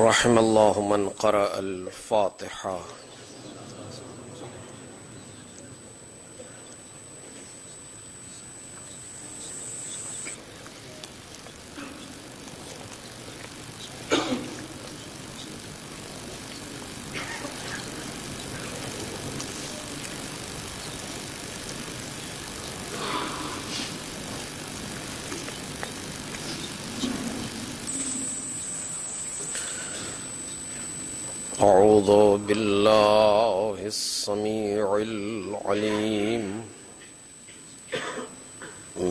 رحم الله من قرأ الفاتحة. أعوذ بالله السميع العليم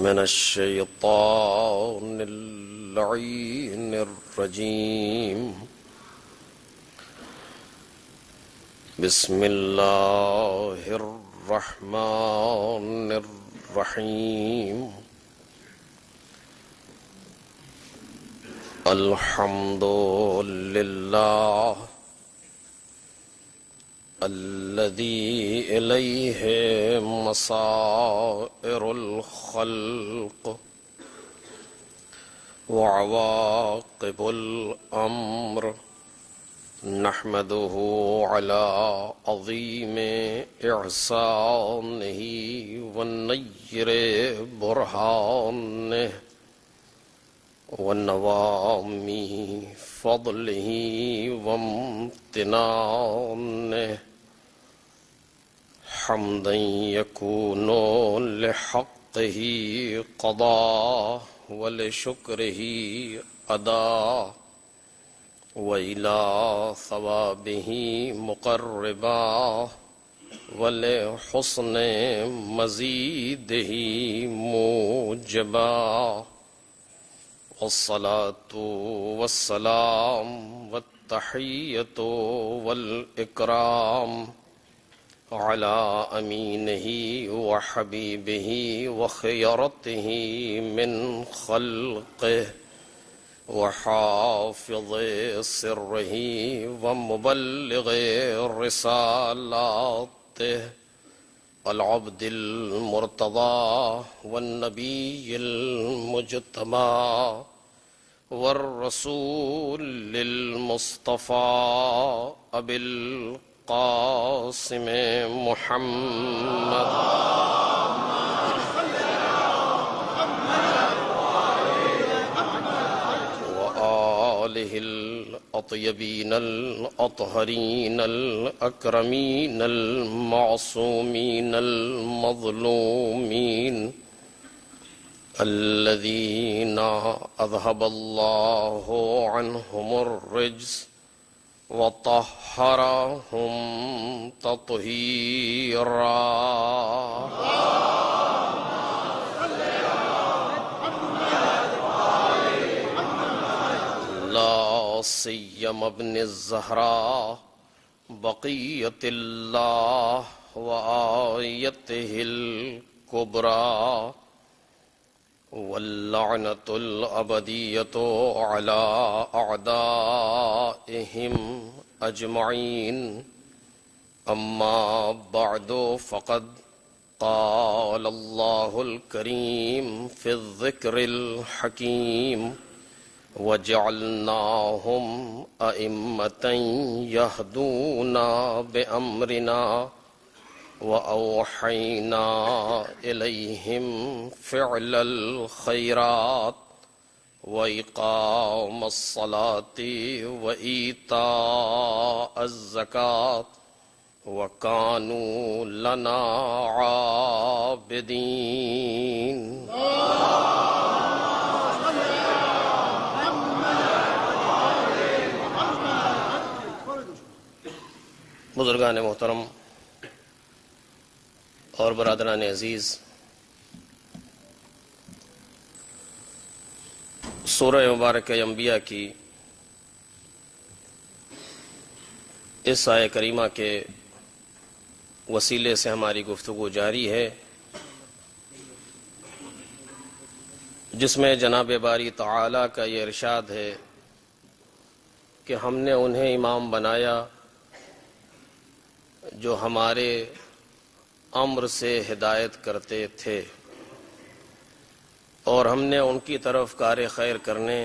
من الشيطان اللعين الرجيم. بسم الله الرحمن الرحيم. الحمد لله الذي إليه مصائر الخلق وعواقب الأمر. نحمده على عظيم إحسانه والنير برهانه ونوام فضله وامتنانه، حمدا يكون لحقه قضاء ولشكره أداء، وإلى ثوابه مقربا ولحسن مزيده موجبا. والصلاة والسلام والتحية والإكرام على أمينه وحبيبه وخيرته من خلقه وحافظ سره ومبلغ رسالاته، العبد المرتضى والنبي المجتبى والرسول المصطفى أبي القاسم محمد وآله الأطيبين الأطهرين الأكرمين المعصومين المظلومين، الذين أذهب الله عنهم الرجس وطهرهم تطهيرا. لا سيما ابن الزهراء بقية الله وآيته الكبرى، واللعنة الأبدية على أعدائهم أجمعين. أما بعد، فقد قال الله الكريم في الذكر الحكيم: وجعلناهم أئمة يهدون بأمرنا وأوحينا إليهم فعل الخيرات وإقام الصلاة وإيتاء الزكاة وكانوا لنا عابدين. بزرگان محترم اور برادران عزیز، سورہ مبارکہ انبیاء کی اس آیہ کریمہ کے وسیلے سے ہماری گفتگو جاری ہے، جس میں جناب باری تعالیٰ کا یہ ارشاد ہے کہ ہم نے انہیں امام بنایا جو ہمارے امر سے ہدایت کرتے تھے، اور ہم نے ان کی طرف کار خیر کرنے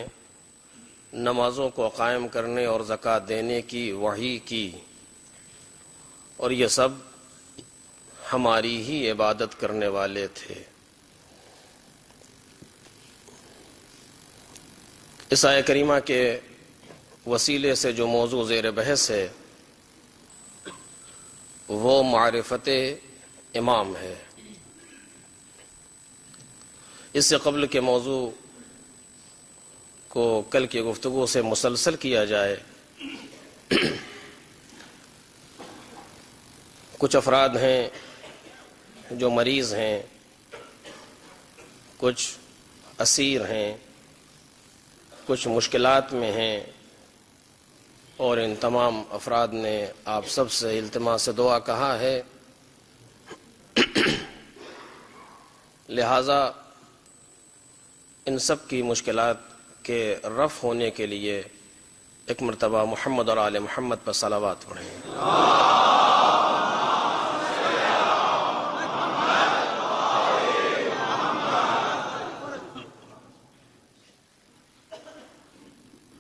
نمازوں کو قائم کرنے اور زکوٰۃ دینے کی وحی کی، اور یہ سب ہماری ہی عبادت کرنے والے تھے۔ اس آیہ کریمہ کے وسیلے سے جو موضوع زیر بحث ہے وہ معرفت امام ہے۔ اس سے قبل کے موضوع کو کل کی گفتگو سے مسلسل کیا جائے، کچھ افراد ہیں جو مریض ہیں، کچھ اسیر ہیں، کچھ مشکلات میں ہیں، اور ان تمام افراد نے آپ سب سے التماس دعا کہا ہے، لہذا ان سب کی مشکلات کے رفع ہونے کے لیے ایک مرتبہ محمد اور آل محمد پر صلوات پڑھیں۔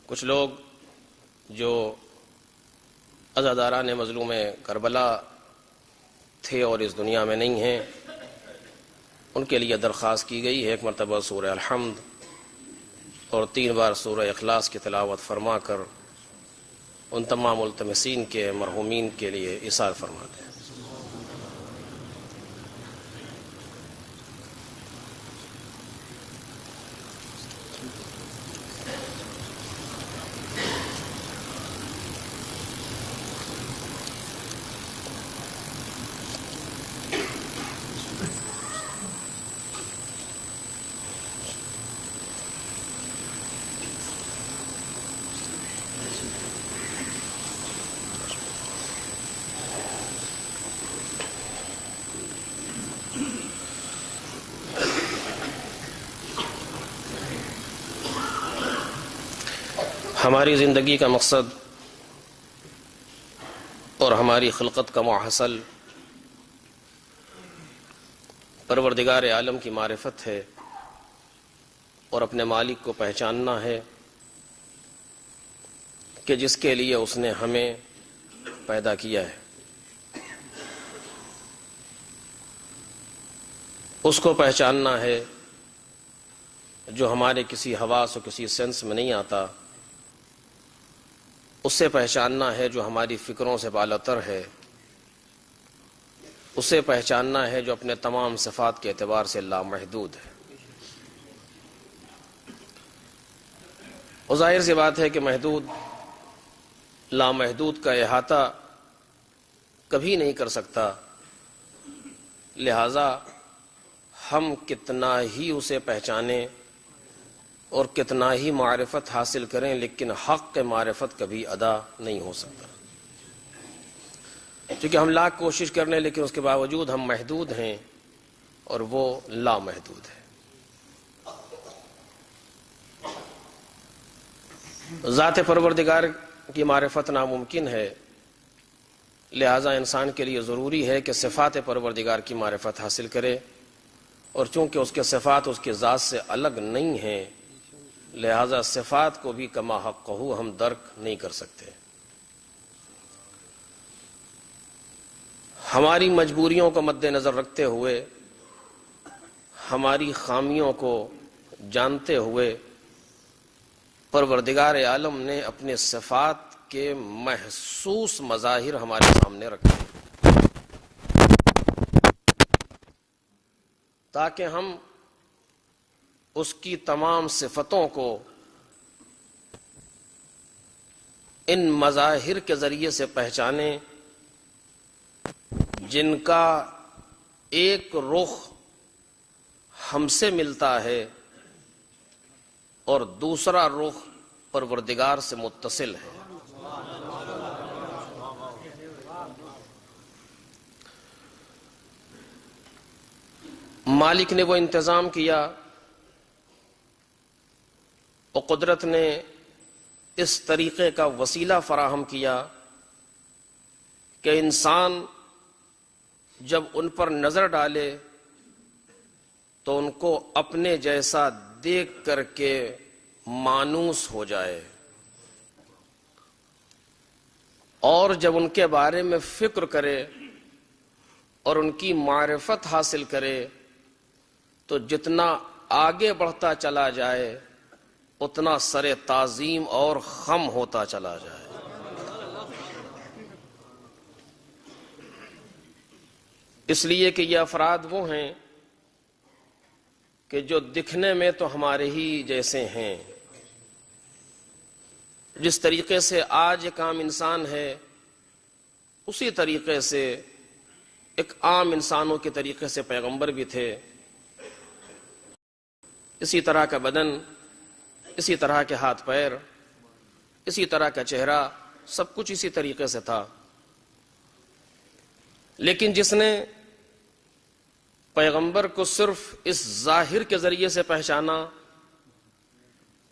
کچھ لوگ جو عزاداران مظلوم کربلا تھے اور اس دنیا میں نہیں ہیں، ان کے لیے درخواست کی گئی ہے ایک مرتبہ سورہ الحمد اور 3 بار سورہ اخلاص کی تلاوت فرما کر ان تمام ملتمسین کے مرحومین کے لیے ایثار فرما دیں۔ ہماری زندگی کا مقصد اور ہماری خلقت کا محصل پروردگار عالم کی معرفت ہے اور اپنے مالک کو پہچاننا ہے کہ جس کے لیے اس نے ہمیں پیدا کیا ہے، اس کو پہچاننا ہے جو ہمارے کسی حواس اور کسی سینس میں نہیں آتا، اسے پہچاننا ہے جو ہماری فکروں سے بالاتر ہے، اسے پہچاننا ہے جو اپنے تمام صفات کے اعتبار سے لامحدود ہے۔ اور ظاہر سی بات ہے کہ محدود لامحدود کا احاطہ کبھی نہیں کر سکتا، لہذا ہم کتنا ہی اسے پہچانیں اور کتنا ہی معرفت حاصل کریں، لیکن حق کے معرفت کبھی ادا نہیں ہو سکتا، کیونکہ ہم لاکھ کوشش کر لیں لیکن اس کے باوجود ہم محدود ہیں اور وہ لامحدود ہے۔ ذات پروردگار کی معرفت ناممکن ہے، لہذا انسان کے لیے ضروری ہے کہ صفات پروردگار کی معرفت حاصل کرے، اور چونکہ اس کے صفات اس کی ذات سے الگ نہیں ہیں، لہذا صفات کو بھی کما حقہ ہم درک نہیں کر سکتے۔ ہماری مجبوریوں کو مد نظر رکھتے ہوئے، ہماری خامیوں کو جانتے ہوئے، پروردگار عالم نے اپنے صفات کے محسوس مظاہر ہمارے سامنے رکھے تاکہ ہم اس کی تمام صفتوں کو ان مظاہر کے ذریعے سے پہچانیں جن کا ایک رخ ہم سے ملتا ہے اور دوسرا رخ پروردگار سے متصل ہے۔ مالک نے وہ انتظام کیا اور قدرت نے اس طریقے کا وسیلہ فراہم کیا کہ انسان جب ان پر نظر ڈالے تو ان کو اپنے جیسا دیکھ کر کے مانوس ہو جائے۔ اور جب ان کے بارے میں فکر کرے اور ان کی معرفت حاصل کرے تو جتنا آگے بڑھتا چلا جائے اتنا سر تعظیم اور خم ہوتا چلا جائے۔ اس لیے کہ یہ افراد وہ ہیں کہ جو دکھنے میں تو ہمارے ہی جیسے ہیں، جس طریقے سے آج ایک عام انسان ہے اسی طریقے سے ایک عام انسانوں کے طریقے سے پیغمبر بھی تھے، اسی طرح کا بدن، اسی طرح کے ہاتھ پیر، اسی طرح کا چہرہ، سب کچھ اسی طریقے سے تھا۔ لیکن جس نے پیغمبر کو صرف اس ظاہر کے ذریعے سے پہچانا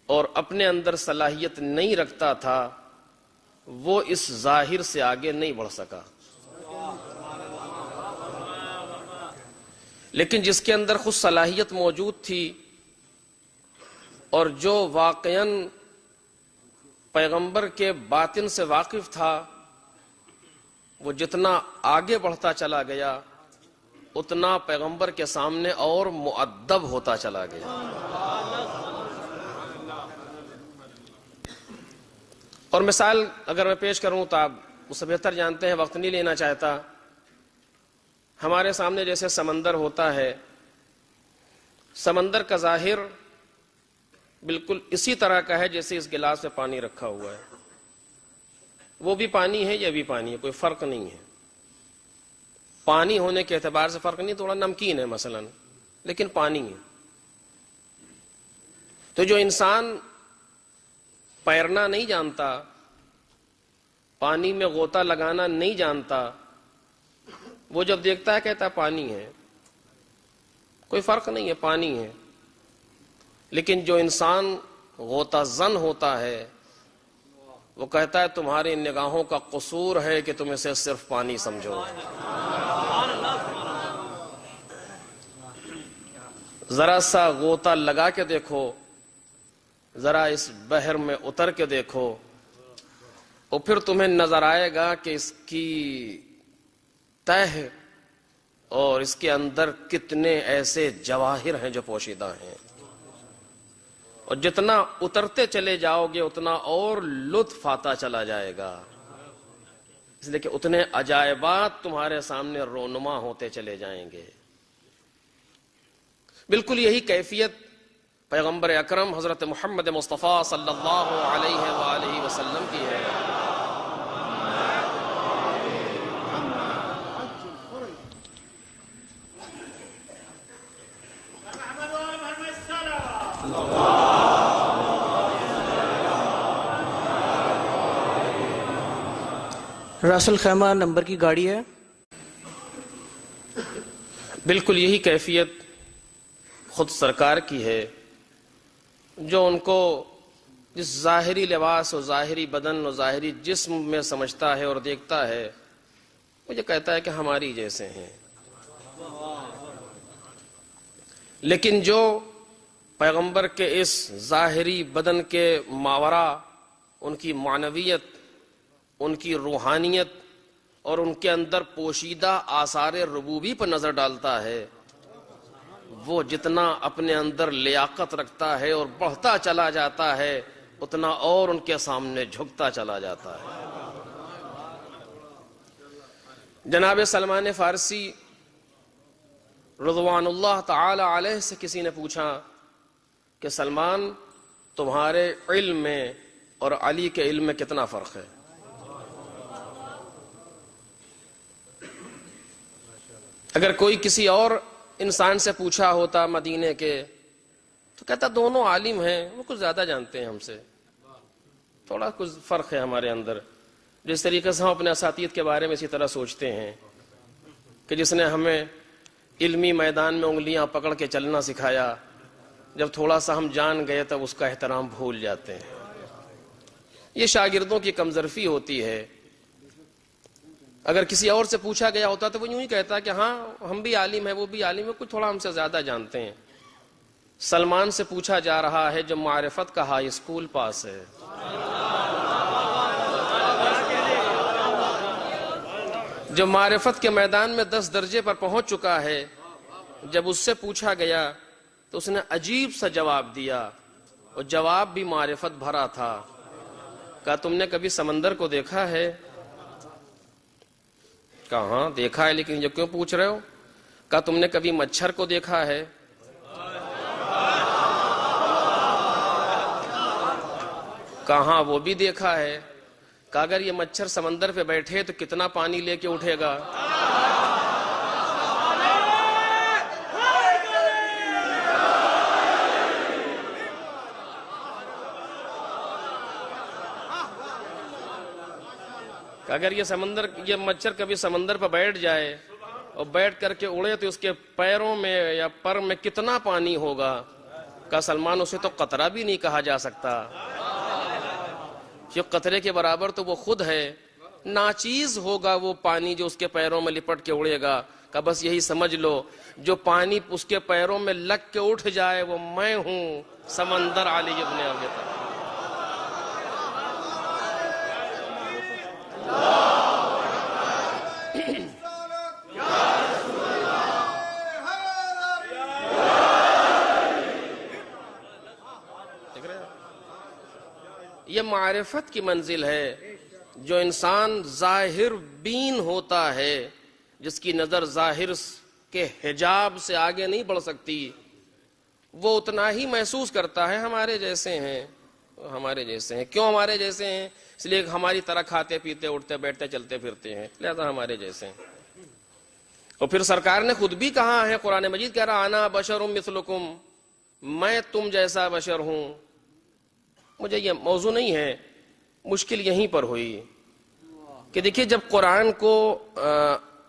اور اپنے اندر صلاحیت نہیں رکھتا تھا وہ اس ظاہر سے آگے نہیں بڑھ سکا، لیکن جس کے اندر خود صلاحیت موجود تھی اور جو واقعاً پیغمبر کے باطن سے واقف تھا، وہ جتنا آگے بڑھتا چلا گیا اتنا پیغمبر کے سامنے اور مؤدب ہوتا چلا گیا۔ اور مثال اگر میں پیش کروں تو آپ اس سے بہتر جانتے ہیں، وقت نہیں لینا چاہتا۔ ہمارے سامنے جیسے سمندر ہوتا ہے، سمندر کا ظاہر بالکل اسی طرح کا ہے جیسے اس گلاس میں پانی رکھا ہوا ہے، وہ بھی پانی ہے یہ بھی پانی ہے، کوئی فرق نہیں ہے۔ پانی ہونے کے اعتبار سے فرق نہیں، تھوڑا نمکین ہے مثلا، لیکن پانی ہے۔ تو جو انسان پیرنا نہیں جانتا، پانی میں غوطہ لگانا نہیں جانتا، وہ جب دیکھتا ہے کہتا ہے پانی ہے، کوئی فرق نہیں ہے، پانی ہے۔ لیکن جو انسان غوطہ زن ہوتا ہے وہ کہتا ہے تمہاری نگاہوں کا قصور ہے کہ تم اسے صرف پانی سمجھو۔ ذرا سا غوطہ لگا کے دیکھو، ذرا اس بحر میں اتر کے دیکھو، اور پھر تمہیں نظر آئے گا کہ اس کی تہ اور اس کے اندر کتنے ایسے جواہر ہیں جو پوشیدہ ہیں، اور جتنا اترتے چلے جاؤ گے اتنا اور لطف آتا چلا جائے گا، اس لیے کہ اتنے عجائبات تمہارے سامنے رونما ہوتے چلے جائیں گے۔ بالکل یہی کیفیت پیغمبر اکرم حضرت محمد مصطفیٰ صلی اللہ علیہ وآلہ وسلم کی ہے۔ راس الخیمہ نمبر کی گاڑی ہے۔ بالکل یہی کیفیت خود سرکار کی ہے، جو ان کو جس ظاہری لباس اور ظاہری بدن اور ظاہری جسم میں سمجھتا ہے اور دیکھتا ہے، وہ یہ کہتا ہے کہ ہماری جیسے ہیں۔ لیکن جو پیغمبر کے اس ظاہری بدن کے ماورا ان کی معنویت، ان کی روحانیت اور ان کے اندر پوشیدہ آثار ربوبی پر نظر ڈالتا ہے، وہ جتنا اپنے اندر لیاقت رکھتا ہے اور بڑھتا چلا جاتا ہے اتنا اور ان کے سامنے جھکتا چلا جاتا ہے۔ جناب سلمان فارسی رضوان اللہ تعالی علیہ سے کسی نے پوچھا کہ سلمان تمہارے علم میں اور علی کے علم میں کتنا فرق ہے؟ اگر کوئی کسی اور انسان سے پوچھا ہوتا مدینے کے تو کہتا دونوں عالم ہیں، وہ کچھ زیادہ جانتے ہیں ہم سے، تھوڑا کچھ فرق ہے ہمارے اندر۔ جس طریقے سے ہم اپنے اساتید کے بارے میں اسی طرح سوچتے ہیں کہ جس نے ہمیں علمی میدان میں انگلیاں پکڑ کے چلنا سکھایا، جب تھوڑا سا ہم جان گئے تب اس کا احترام بھول جاتے ہیں۔ یہ شاگردوں کی کمظرفی ہوتی ہے۔ اگر کسی اور سے پوچھا گیا ہوتا تو وہ یوں ہی کہتا کہ ہاں ہم بھی عالم ہیں، وہ بھی عالم ہے، کچھ تھوڑا ہم سے زیادہ جانتے ہیں۔ سلمان سے پوچھا جا رہا ہے جو معرفت کا ہائی اسکول پاس ہے، جو معرفت کے میدان میں 10 درجے پر پہنچ چکا ہے، جب اس سے پوچھا گیا تو اس نے عجیب سا جواب دیا، اور جواب بھی معرفت بھرا تھا۔ کہا تم نے کبھی سمندر کو دیکھا ہے؟ کہا ہاں دیکھا ہے، لیکن یہ کیوں پوچھ رہے ہو؟ کہا تم نے کبھی مچھر کو دیکھا ہے؟ کہا ہاں وہ بھی دیکھا ہے۔ کہا اگر یہ مچھر سمندر پہ بیٹھے تو کتنا پانی لے کے اٹھے گا؟ کہ اگر یہ مچھر کبھی سمندر پر بیٹھ جائے اور بیٹھ کر کے اڑے تو اس کے پیروں میں یا پر میں کتنا پانی ہوگا؟ کہ سلمان اسے تو قطرہ بھی نہیں کہا جا سکتا، یہ قطرے کے برابر تو وہ خود ہے، ناچیز ہوگا وہ پانی جو اس کے پیروں میں لپٹ کے اڑے گا۔ کہ بس یہی سمجھ لو جو پانی اس کے پیروں میں لگ کے اٹھ جائے وہ میں ہوں، سمندر علی ابن ابی طالب۔ یہ معرفت کی منزل ہے، جو انسان ظاہر بین ہوتا ہے، جس کی نظر ظاہر کے حجاب سے آگے نہیں بڑھ سکتی، وہ اتنا ہی محسوس کرتا ہے ہمارے جیسے ہیں۔ ہمارے جیسے ہیں کیوں ہمارے جیسے ہیں؟ اس لیے ہماری طرح کھاتے پیتے اٹھتے بیٹھتے چلتے پھرتے ہیں، لہذا ہمارے جیسے ہیں۔ اور پھر سرکار نے خود بھی کہا ہے، قرآن مجید کہہ رہا انا بشر مثلکم، میں تم جیسا بشر ہوں۔ مجھے یہ موضوع نہیں ہے، مشکل یہیں پر ہوئی کہ دیکھیے جب قرآن کو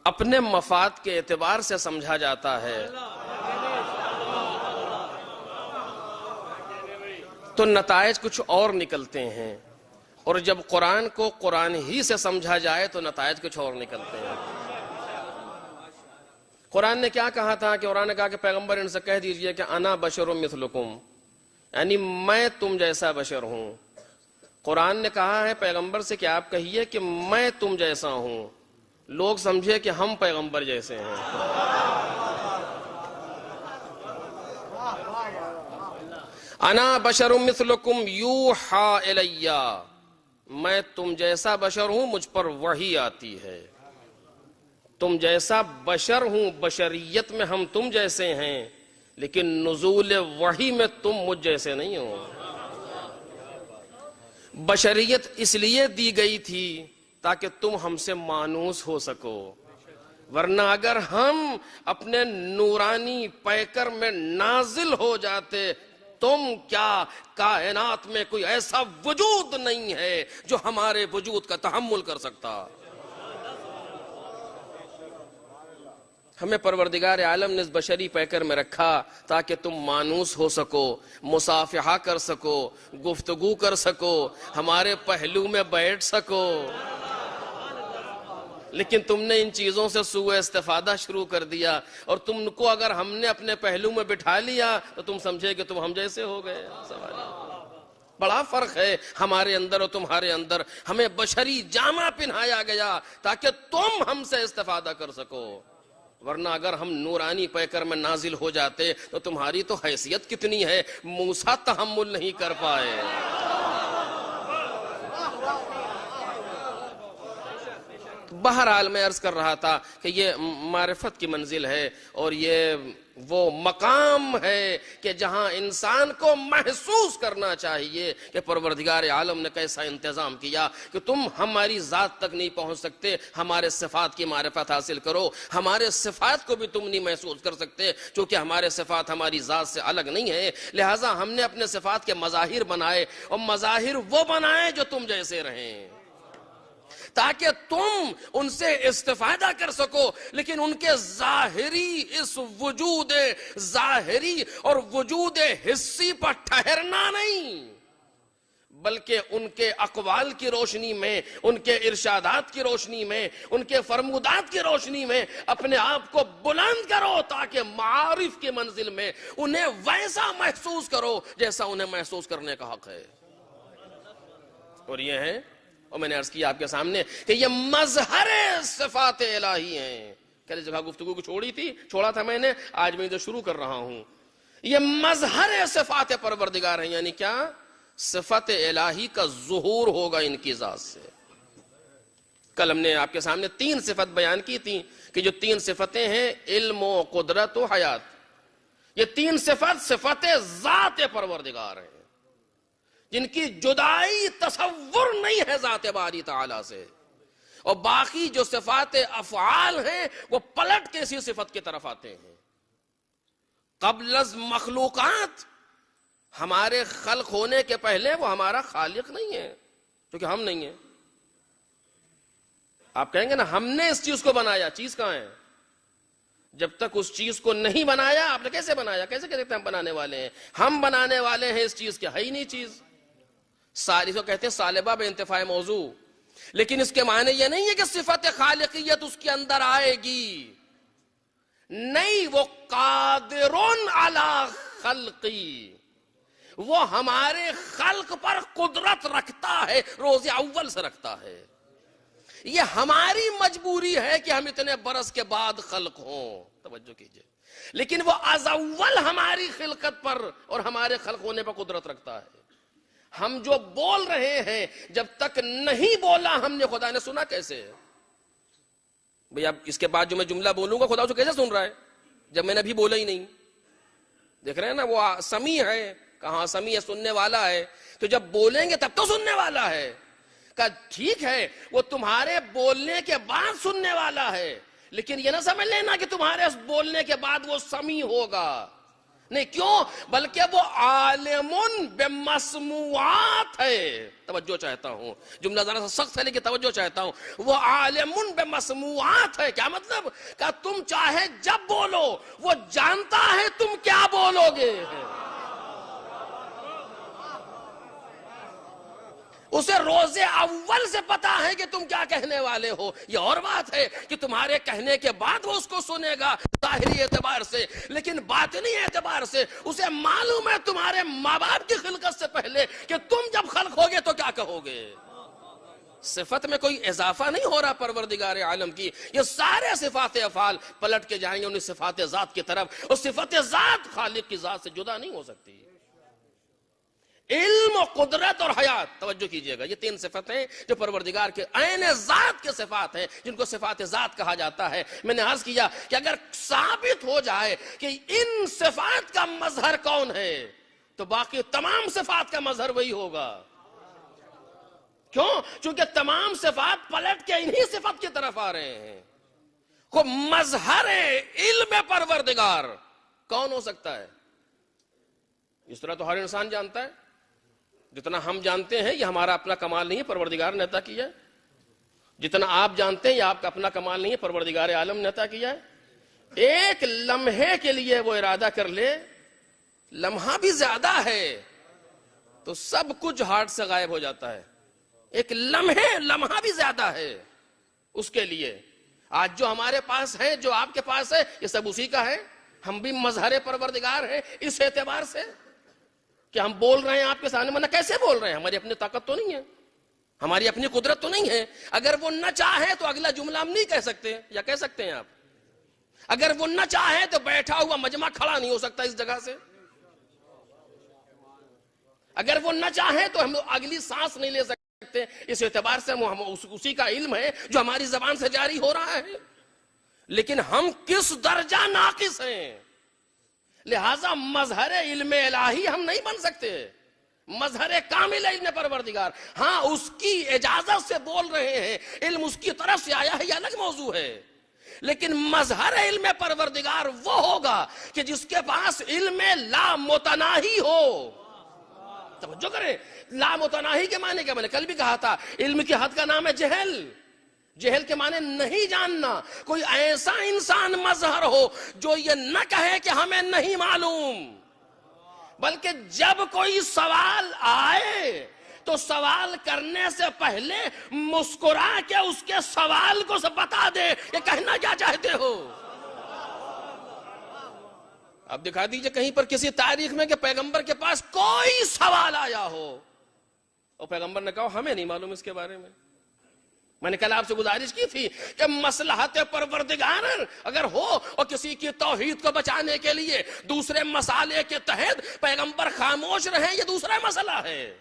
اپنے مفاد کے اعتبار سے سمجھا جاتا ہے تو نتائج کچھ اور نکلتے ہیں، اور جب قرآن کو قرآن ہی سے سمجھا جائے تو نتائج کچھ اور نکلتے ہیں۔ قرآن نے کیا کہا تھا کہ قرآن نے کہا کہ پیغمبر ان سے کہہ دیجئے کہ انا بشر مثلکم، یعنی میں تم جیسا بشر ہوں۔ قرآن نے کہا ہے پیغمبر سے کہ آپ کہیے کہ میں تم جیسا ہوں، لوگ سمجھے کہ ہم پیغمبر جیسے ہیں۔ انا بشر مثلکم یوحی الی، میں تم جیسا بشر ہوں، مجھ پر وحی آتی ہے۔ تم جیسا بشر ہوں، بشریت میں ہم تم جیسے ہیں، لیکن نزول وحی میں تم مجھ جیسے نہیں ہو۔ بشریت اس لیے دی گئی تھی تاکہ تم ہم سے مانوس ہو سکو، ورنہ اگر ہم اپنے نورانی پیکر میں نازل ہو جاتے، تم کیا کائنات میں کوئی ایسا وجود نہیں ہے جو ہمارے وجود کا تحمل کر سکتا۔ ہمیں پروردگار عالم نے اس بشری پیکر میں رکھا تاکہ تم مانوس ہو سکو، مصافحہ کر سکو، گفتگو کر سکو، ہمارے پہلو میں بیٹھ سکو، لیکن تم نے ان چیزوں سے سوء استفادہ شروع کر دیا، اور تم کو اگر ہم نے اپنے پہلو میں بٹھا لیا تو تم سمجھے کہ تم ہم جیسے ہو گئے۔ بڑا فرق ہے ہمارے اندر اور تمہارے اندر۔ ہمیں بشری جامہ پہنایا گیا تاکہ تم ہم سے استفادہ کر سکو، ورنہ اگر ہم نورانی پیکر میں نازل ہو جاتے تو تمہاری تو حیثیت کتنی ہے، موسیٰ تحمل نہیں کر پائے۔ بہرحال میں عرض کر رہا تھا کہ یہ معرفت کی منزل ہے، اور یہ وہ مقام ہے کہ جہاں انسان کو محسوس کرنا چاہیے کہ پروردگار عالم نے کیسا انتظام کیا کہ تم ہماری ذات تک نہیں پہنچ سکتے، ہمارے صفات کی معرفت حاصل کرو۔ ہمارے صفات کو بھی تم نہیں محسوس کر سکتے چونکہ ہمارے صفات ہماری ذات سے الگ نہیں ہے، لہٰذا ہم نے اپنے صفات کے مظاہر بنائے، اور مظاہر وہ بنائے جو تم جیسے رہیں تاکہ تم ان سے استفادہ کر سکو، لیکن ان کے ظاہری اس وجود ظاہری اور وجود حسی پر ٹھہرنا نہیں، بلکہ ان کے اقوال کی روشنی میں، ان کے ارشادات کی روشنی میں، ان کے فرمودات کی روشنی میں اپنے آپ کو بلند کرو تاکہ معارف کی منزل میں انہیں ویسا محسوس کرو جیسا انہیں محسوس کرنے کا حق ہے۔ اور یہ ہے اور میں نے عرض کیا آپ کے سامنے کہ یہ مظہر صفات الہی ہیں. کل جگہ گفتگو کو چھوڑا تھا میں نے, آج میں ادھر شروع کر رہا ہوں. یہ مظہر صفات پروردگار ہیں, یعنی کیا؟ صفت الہی کا ظہور ہوگا ان کی ذات سے. کل ہم نے آپ کے سامنے 3 صفت بیان کی تھی کہ جو 3 صفتیں ہیں علم و قدرت و حیات, یہ 3 صفت ذات پروردگار ہیں جن کی جدائی تصور نہیں ہے ذات باری تعالی سے. اور باقی جو صفات افعال ہیں وہ پلٹ کے اسی صفت کی طرف آتے ہیں. قبل از مخلوقات, ہمارے خلق ہونے کے پہلے وہ ہمارا خالق نہیں ہے, کیونکہ ہم نہیں ہیں. آپ کہیں گے نا ہم نے اس چیز کو بنایا, چیز کہاں ہے؟ جب تک اس چیز کو نہیں بنایا آپ نے کیسے بنایا؟ کیسے کہتے ہیں ہم بنانے والے ہیں؟ ہم بنانے والے ہیں اس چیز کے, ہے ہی نہیں چیز. ساری کو کہتے ہیں سالبہ بے انتفاع موضوع. لیکن اس کے معنی یہ نہیں ہے کہ صفت خالقیت اس کے اندر آئے گی, نہیں, وہ قادرون علی خلقی, وہ ہمارے خلق پر قدرت رکھتا ہے, روز اول سے رکھتا ہے. یہ ہماری مجبوری ہے کہ ہم اتنے برس کے بعد خلق ہوں, توجہ کیجئے. لیکن وہ از اول ہماری خلقت پر اور ہمارے خلق ہونے پر قدرت رکھتا ہے. ہم جو بول رہے ہیں جب تک نہیں بولا ہم نے, خدا نے سنا کیسے؟ بھئی اب اس کے بعد جو میں جملہ بولوں گا خدا اسے کیسے سن رہا ہے جب میں نے ابھی بولا ہی نہیں؟ دیکھ رہے ہیں نا, وہ سمیع ہے. کہاں سمیع ہے؟ سننے والا ہے. تو جب بولیں گے تب تو سننے والا ہے. کہ ٹھیک ہے وہ تمہارے بولنے کے بعد سننے والا ہے, لیکن یہ نہ سمجھ لینا کہ تمہارے بولنے کے بعد وہ سمیع ہوگا. نہیں, کیوں؟ بلکہ وہ عالم بمسموعات ہے. توجہ چاہتا ہوں, جملہ ذرا سا سخت ہے لیکن توجہ چاہتا ہوں. وہ عالم بمسموعات ہے. کیا مطلب؟ کہ تم چاہے جب بولو وہ جانتا ہے تم کیا بولو گے. اسے روز اول سے پتا ہے کہ تم کیا کہنے والے ہو. یہ اور بات ہے کہ تمہارے کہنے کے بعد وہ اس کو سنے گا ظاہری اعتبار سے, لیکن باطنی اعتبار سے اسے معلوم ہے تمہارے ماں باپ کی خلقت سے پہلے کہ تم جب خلق ہوگے تو کیا کہو گے. صفت میں کوئی اضافہ نہیں ہو رہا پروردگار عالم کی. یہ سارے صفات افعال پلٹ کے جائیں گے ان صفات ذات کی طرف, اور صفت ذات خالق کی ذات سے جدا نہیں ہو سکتی. علم و قدرت اور حیات, توجہ کیجئے گا, یہ 3 صفتیں جو پروردگار کے عین ذات کے صفات ہیں جن کو صفات ذات کہا جاتا ہے. میں نے عرض کیا کہ اگر ثابت ہو جائے کہ ان صفات کا مظہر کون ہے تو باقی تمام صفات کا مظہر وہی ہوگا. کیوں؟ چونکہ تمام صفات پلٹ کے انہی صفت کی طرف آ رہے ہیں. کو مظہر علم پروردگار کون ہو سکتا ہے؟ اس طرح تو ہر انسان جانتا ہے. جتنا ہم جانتے ہیں یہ ہمارا اپنا کمال نہیں ہے, پروردگار نے عطا کیا ہے. جتنا آپ جانتے ہیں یہ آپ کا اپنا کمال نہیں ہے, پروردگار عالم نے عطا کیا ہے. ایک لمحے کے لیے وہ ارادہ کر لے, لمحہ بھی زیادہ ہے تو سب کچھ ہارٹ سے غائب ہو جاتا ہے. ایک لمحہ بھی زیادہ ہے اس کے لیے. آج جو ہمارے پاس ہے, جو آپ کے پاس ہے, یہ سب اسی کا ہے. ہم بھی مظہر پروردگار ہیں اس اعتبار سے کہ ہم بول رہے ہیں آپ کے سامنے. ورنہ کیسے بول رہے ہیں؟ ہماری اپنی طاقت تو نہیں ہے, ہماری اپنی قدرت تو نہیں ہے. اگر وہ نہ چاہے تو اگلا جملہ ہم نہیں کہہ سکتے, یا کہہ سکتے ہیں آپ؟ اگر وہ نہ چاہے تو بیٹھا ہوا مجمع کھڑا نہیں ہو سکتا اس جگہ سے. اگر وہ نہ چاہے تو ہم اگلی سانس نہیں لے سکتے. اس اعتبار سے اسی کا علم ہے جو ہماری زبان سے جاری ہو رہا ہے. لیکن ہم کس درجہ ناقص ہیں, لہذا مظہر علم الہی ہم نہیں بن سکتے. مظہر کامل علم پروردگار, ہاں اس کی اجازت سے بول رہے ہیں, علم اس کی طرف سے آیا ہے, یہ الگ موضوع ہے. لیکن مظہر علم پروردگار وہ ہوگا کہ جس کے پاس علم لا متناہی ہو. توجہ کریں, لا متناہی کے معنی کیا؟ میں نے کل بھی کہا تھا علم کی حد کا نام ہے جہل. جہل کے معنی نہیں جاننا. کوئی ایسا انسان مظہر ہو جو یہ نہ کہے کہ ہمیں نہیں معلوم, بلکہ جب کوئی سوال آئے تو سوال کرنے سے پہلے مسکرا کے اس کے سوال کو بتا دے کہ کہنا کیا چاہتے ہو. اب دکھا دیجئے کہیں پر کسی تاریخ میں کہ پیغمبر کے پاس کوئی سوال آیا ہو اور پیغمبر نے کہا ہمیں نہیں معلوم اس کے بارے میں. میں نے کل آپ سے گزارش کی تھی کہ مصلحت پروردگار اگر ہو اور کسی کی توحید کو بچانے کے لیے دوسرے مسالے کے تحت پیغمبر خاموش رہیں یہ دوسرا مسئلہ ہے،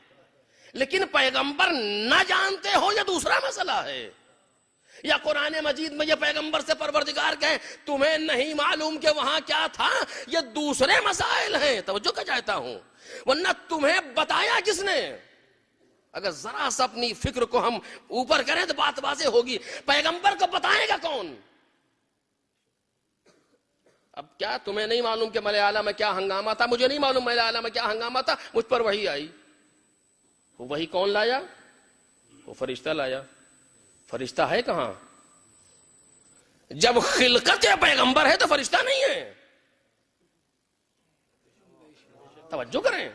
لیکن پیغمبر نہ جانتے ہو یہ دوسرا مسئلہ ہے. یا قرآن مجید میں یہ پیغمبر سے پروردگار کہیں تمہیں نہیں معلوم کہ وہاں کیا تھا، یہ دوسرے مسائل ہیں. توجہ کا چاہتا ہوں، ورنہ تمہیں بتایا کس نے؟ اگر ذرا سا اپنی فکر کو ہم اوپر کریں تو بات واضح ہوگی. پیغمبر کو بتائے گا کون؟ اب کیا تمہیں نہیں معلوم کہ ملائے اعلیٰ میں کیا ہنگامہ تھا؟ مجھے نہیں معلوم ملائے اعلیٰ میں کیا ہنگامہ تھا، مجھ پر وحی آئی. وہ وحی کون لایا؟ وہ فرشتہ لایا. فرشتہ ہے کہاں؟ جب خلقت پیغمبر ہے تو فرشتہ نہیں ہے. توجہ کریں،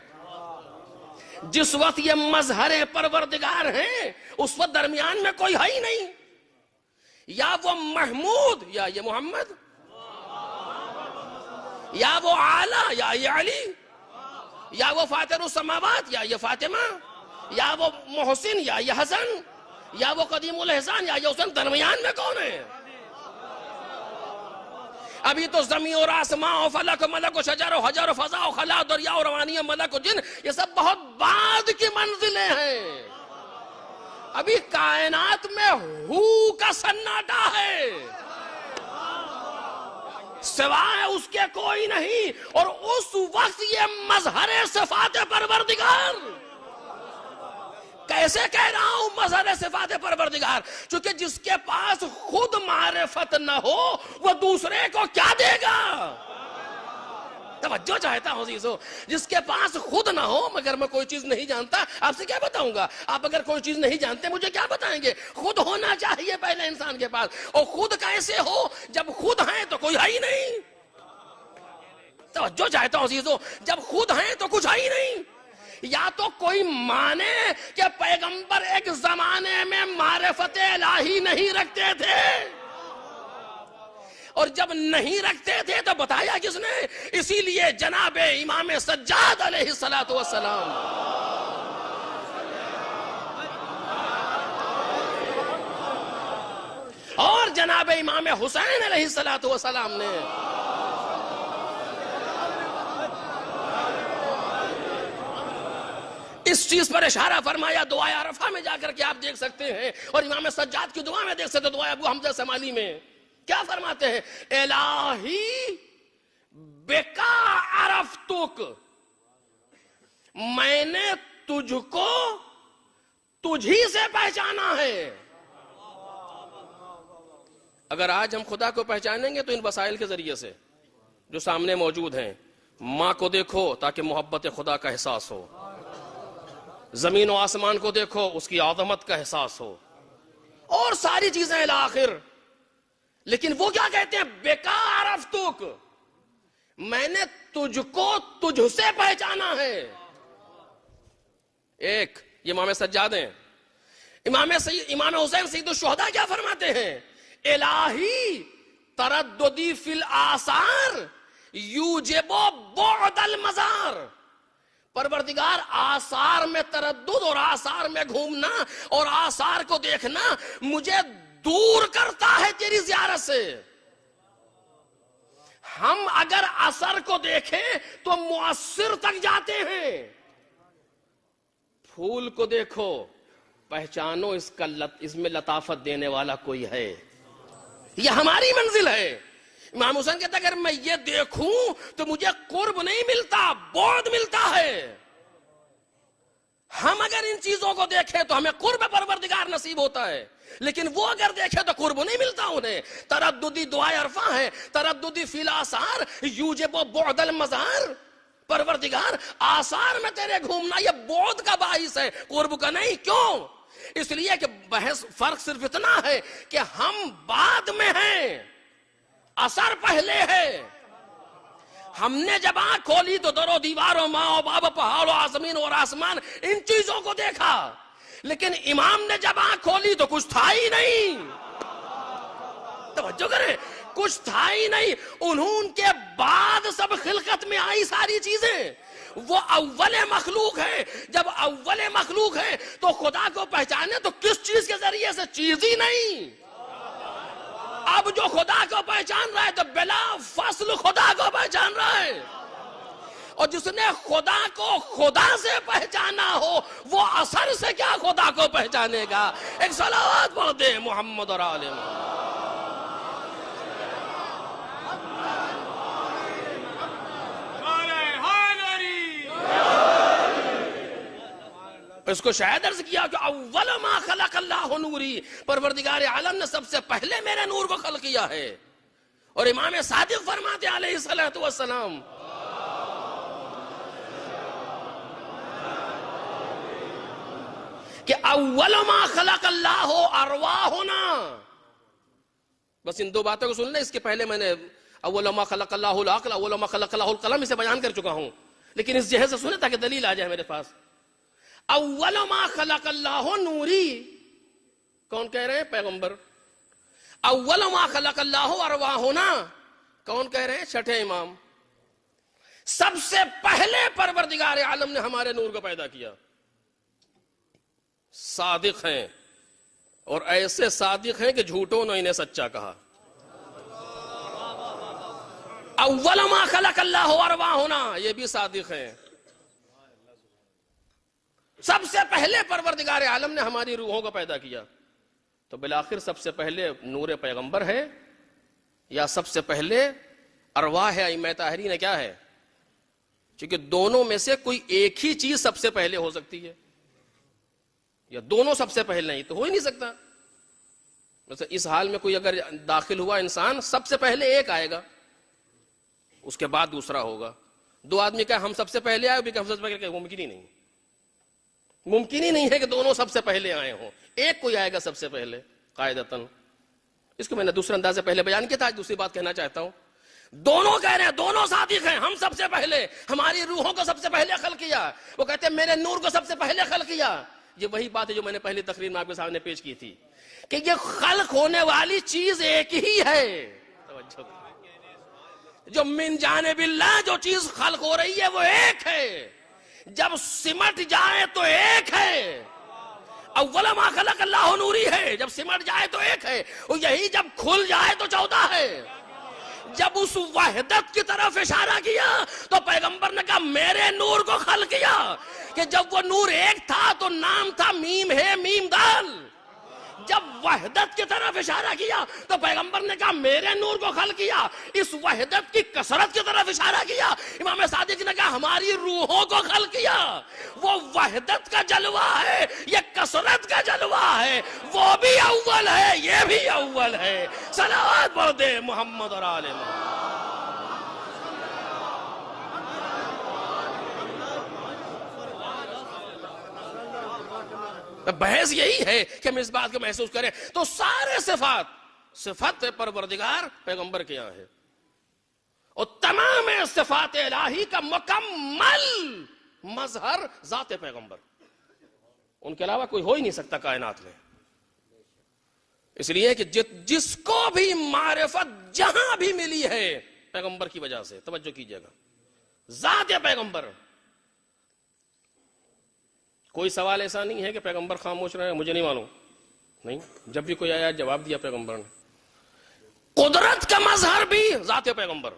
جس وقت یہ مظہر پروردگار ہیں اس وقت درمیان میں کوئی ہے ہی نہیں. یا وہ محمود یا یہ محمد، یا وہ اعلیٰ یا یہ علی، یا وہ فاطر السماوات یا یہ فاطمہ، یا وہ محسن یا یہ حسن، یا وہ قدیم الاحسان یا یہ حسن. درمیان میں کون ہے؟ ابھی تو زمین اور آسمان و فلک و ملک و شجر و حجر و فضا و خلا و دریا و روانی و ملک و جن یہ سب بہت بعد کی منزلیں ہیں. ابھی کائنات میں ہو کا سناٹا ہے، سوائے اس کے کوئی نہیں. اور اس وقت یہ مظہر صفات پروردگار. کیسے کہہ رہا ہوں مظہر صفات پروردگار؟ چونکہ جس کے پاس خود معرفت نہ ہو وہ دوسرے کو کیا دے گا؟ توجہ چاہتا ہوں عزیزو، جس کے پاس خود نہ ہو. مگر میں کوئی چیز نہیں جانتا آپ سے کیا بتاؤں گا؟ آپ اگر کوئی چیز نہیں جانتے مجھے کیا بتائیں گے؟ خود ہونا چاہیے پہلے انسان کے پاس. اور خود کیسے ہو جب خود ہیں تو کوئی ہے ہی نہیں. توجہ چاہتا ہوں عزیزو، جب خود ہیں تو کچھ ہے ہی نہیں. یا تو کوئی مانے کہ پیغمبر ایک زمانے میں معرفت الہی نہیں رکھتے تھے، اور جب نہیں رکھتے تھے تو بتایا کس نے؟ اسی لیے جناب امام سجاد علیہ السلام اور جناب امام حسین علیہ السلام نے اس چیز پر اشارہ فرمایا. دعائے عرفہ میں جا کر کے آپ دیکھ سکتے ہیں، اور امام سجاد کی دعا میں دیکھ سکتے ہیں. دعائے ابو حمزہ سمالی میں کیا فرماتے ہیں؟ الہی بکا عرفتک، میں نے تجھ کو تجھی سے پہچانا ہے. اگر آج ہم خدا کو پہچانیں گے تو ان وسائل کے ذریعے سے جو سامنے موجود ہیں. ماں کو دیکھو تاکہ محبت خدا کا احساس ہو، زمین و آسمان کو دیکھو اس کی عظمت کا احساس ہو، اور ساری چیزیں الی آخر. لیکن وہ کیا کہتے ہیں؟ بکا عرفتک، میں نے تجھ کو تجھ سے پہچانا ہے. ایک یہ امام سجاد ہیں. امام حسین سید الشہداء کیا فرماتے ہیں؟ الہی ترددی فی الآثار یوجب بعد المزار. پروردگار آثار میں تردد اور آثار میں گھومنا اور آثار کو دیکھنا مجھے دور کرتا ہے تیری زیارت سے. ہم اگر اثر کو دیکھیں تو مؤثر تک جاتے ہیں. پھول کو دیکھو پہچانو اس میں لطافت دینے والا کوئی ہے. یہ ہماری منزل ہے. امام حسین کہتا ہے اگر میں یہ دیکھوں تو مجھے قرب نہیں ملتا، بعد ملتا ہے. ہم اگر ان چیزوں کو دیکھیں تو ہمیں قرب پروردگار نصیب ہوتا ہے، لیکن وہ اگر دیکھیں تو قرب نہیں ملتا انہیں. ترددی دعائے عرفہ ہے، ترددی فی الآثار یوجب بعد المزار. پروردگار آثار میں تیرے گھومنا یہ بعد کا باعث ہے، قرب کا نہیں. کیوں؟ اس لیے کہ بحث فرق صرف اتنا ہے کہ ہم بعد میں ہیں، اثر پہلے ہے. ہم نے جب آنکھ کھولی تو در و دیوار و ماں و باب و پہاڑ و زمین اور آسمان ان چیزوں کو دیکھا، لیکن امام نے جب آنکھ کھولی تو کچھ تھا ہی نہیں. توجہ کریں، کچھ تھا ہی نہیں. ان کے بعد سب خلقت میں آئی ساری چیزیں. وہ اول مخلوق ہے. جب اول مخلوق ہے تو خدا کو پہچانے تو کس چیز کے ذریعے سے؟ چیز ہی نہیں. اب جو خدا کو پہچان رہا ہے تو بلا فصل خدا کو پہچان رہا ہے. اور جس نے خدا کو خدا سے پہچانا ہو وہ اثر سے کیا خدا کو پہچانے گا؟ ایک صلوات پڑھ دے محمد اور آل محمد. اس کو شاید عرض کیا کہ اول ما خلق اللہ نوری، پروردگار عالم نے سب سے پہلے میرے نور کو خلق کیا ہے. اور امام صادق فرماتے علیہ الصلوۃ والسلام کہ اول ما خلق اللہ ارواحنا. بس ان دو باتوں کو سن لیں. اس کے پہلے میں نے اول ما خلق اللہ العقل، اول ما خلق اللہ القلم اسے بیان کر چکا ہوں، لیکن اس جہت سے سنیں تاکہ دلیل آ جائے میرے پاس. اول ما خلق اللہ نوری، کون کہہ رہے ہیں؟ پیغمبر. اول ما خلق اللہ ارواحنا، کون کہہ رہے ہیں؟ چھٹے امام. سب سے پہلے پروردگار عالم نے ہمارے نور کو پیدا کیا. صادق ہیں، اور ایسے صادق ہیں کہ جھوٹوں نے انہیں سچا کہا. اول ما خلق اللہ ارواحنا، یہ بھی صادق ہیں. سب سے پہلے پروردگار عالم نے ہماری روحوں کو پیدا کیا. تو بالآخر سب سے پہلے نور پیغمبر ہے یا سب سے پہلے ارواح ہے ائمہ طاہرین ہے؟ کیا ہے؟ چونکہ دونوں میں سے کوئی ایک ہی چیز سب سے پہلے ہو سکتی ہے، یا دونوں سب سے پہلے نہیں تو ہو ہی نہیں سکتا. مثلا اس حال میں کوئی اگر داخل ہوا انسان، سب سے پہلے ایک آئے گا، اس کے بعد دوسرا ہوگا. دو آدمی کہا ہم سب سے پہلے آئے، ہم سب سے پہلے، ممکن ہی نہیں. ممکن ہی نہیں ہے کہ دونوں سب سے پہلے آئے ہوں. ایک کوئی آئے گا سب سے پہلے قاعدتاً. اس کو میں نے دوسرے انداز سے پہلے بیان کیا تھا، آج دوسری بات کہنا چاہتا ہوں. دونوں کہہ رہے ہیں، دونوں صادق ہیں. ہم سب سے پہلے ہماری روحوں کو سب سے پہلے خلق کیا. وہ کہتے ہیں میرے نور کو سب سے پہلے خلق کیا. یہ وہی بات ہے جو میں نے پہلی تقریر میں آپ کے سامنے پیش کی تھی کہ یہ خلق ہونے والی چیز ایک ہی ہے. جو من جانب اللہ جو چیز خلق ہو رہی ہے وہ ایک ہے. جب سمٹ جائے تو ایک ہے. اول ما خلق اللہ نوری ہے، جب سمٹ جائے تو ایک ہے. اور یہی جب کھل جائے تو 14 ہے. جب اس وحدت کی طرف اشارہ کیا تو پیغمبر نے کہا میرے نور کو خلق کیا. کہ جب وہ نور ایک تھا تو نام تھا میم ہے میم دال. جب وحدت کی طرف اشارہ کیا تو پیغمبر نے کہا میرے نور کو خلق کیا. اس وحدت کی کثرت کی طرف اشارہ کیا. امام صادق نے کہا ہماری روحوں کو خلق کیا. وہ وحدت کا جلوہ ہے، یہ کثرت کا جلوہ ہے. وہ بھی اول ہے، یہ بھی اول ہے. صلوات پڑھ دے محمد اور آل محمد. بحث یہی ہے کہ ہم اس بات کو محسوس کریں. تو سارے صفات پروردگار پیغمبر کے یہاں ہے، اور تمام صفات الہی کا مکمل مظہر ذات پیغمبر. ان کے علاوہ کوئی ہو ہی نہیں سکتا کائنات میں. اس لیے کہ جس کو بھی معرفت جہاں بھی ملی ہے پیغمبر کی وجہ سے. توجہ کیجئے گا، ذات پیغمبر. کوئی سوال ایسا نہیں ہے کہ پیغمبر خاموش رہے مجھے نہیں معلوم. نہیں، جب بھی کوئی آیا جواب دیا پیغمبر نے. قدرت کا مظہر بھی ذات پیغمبر.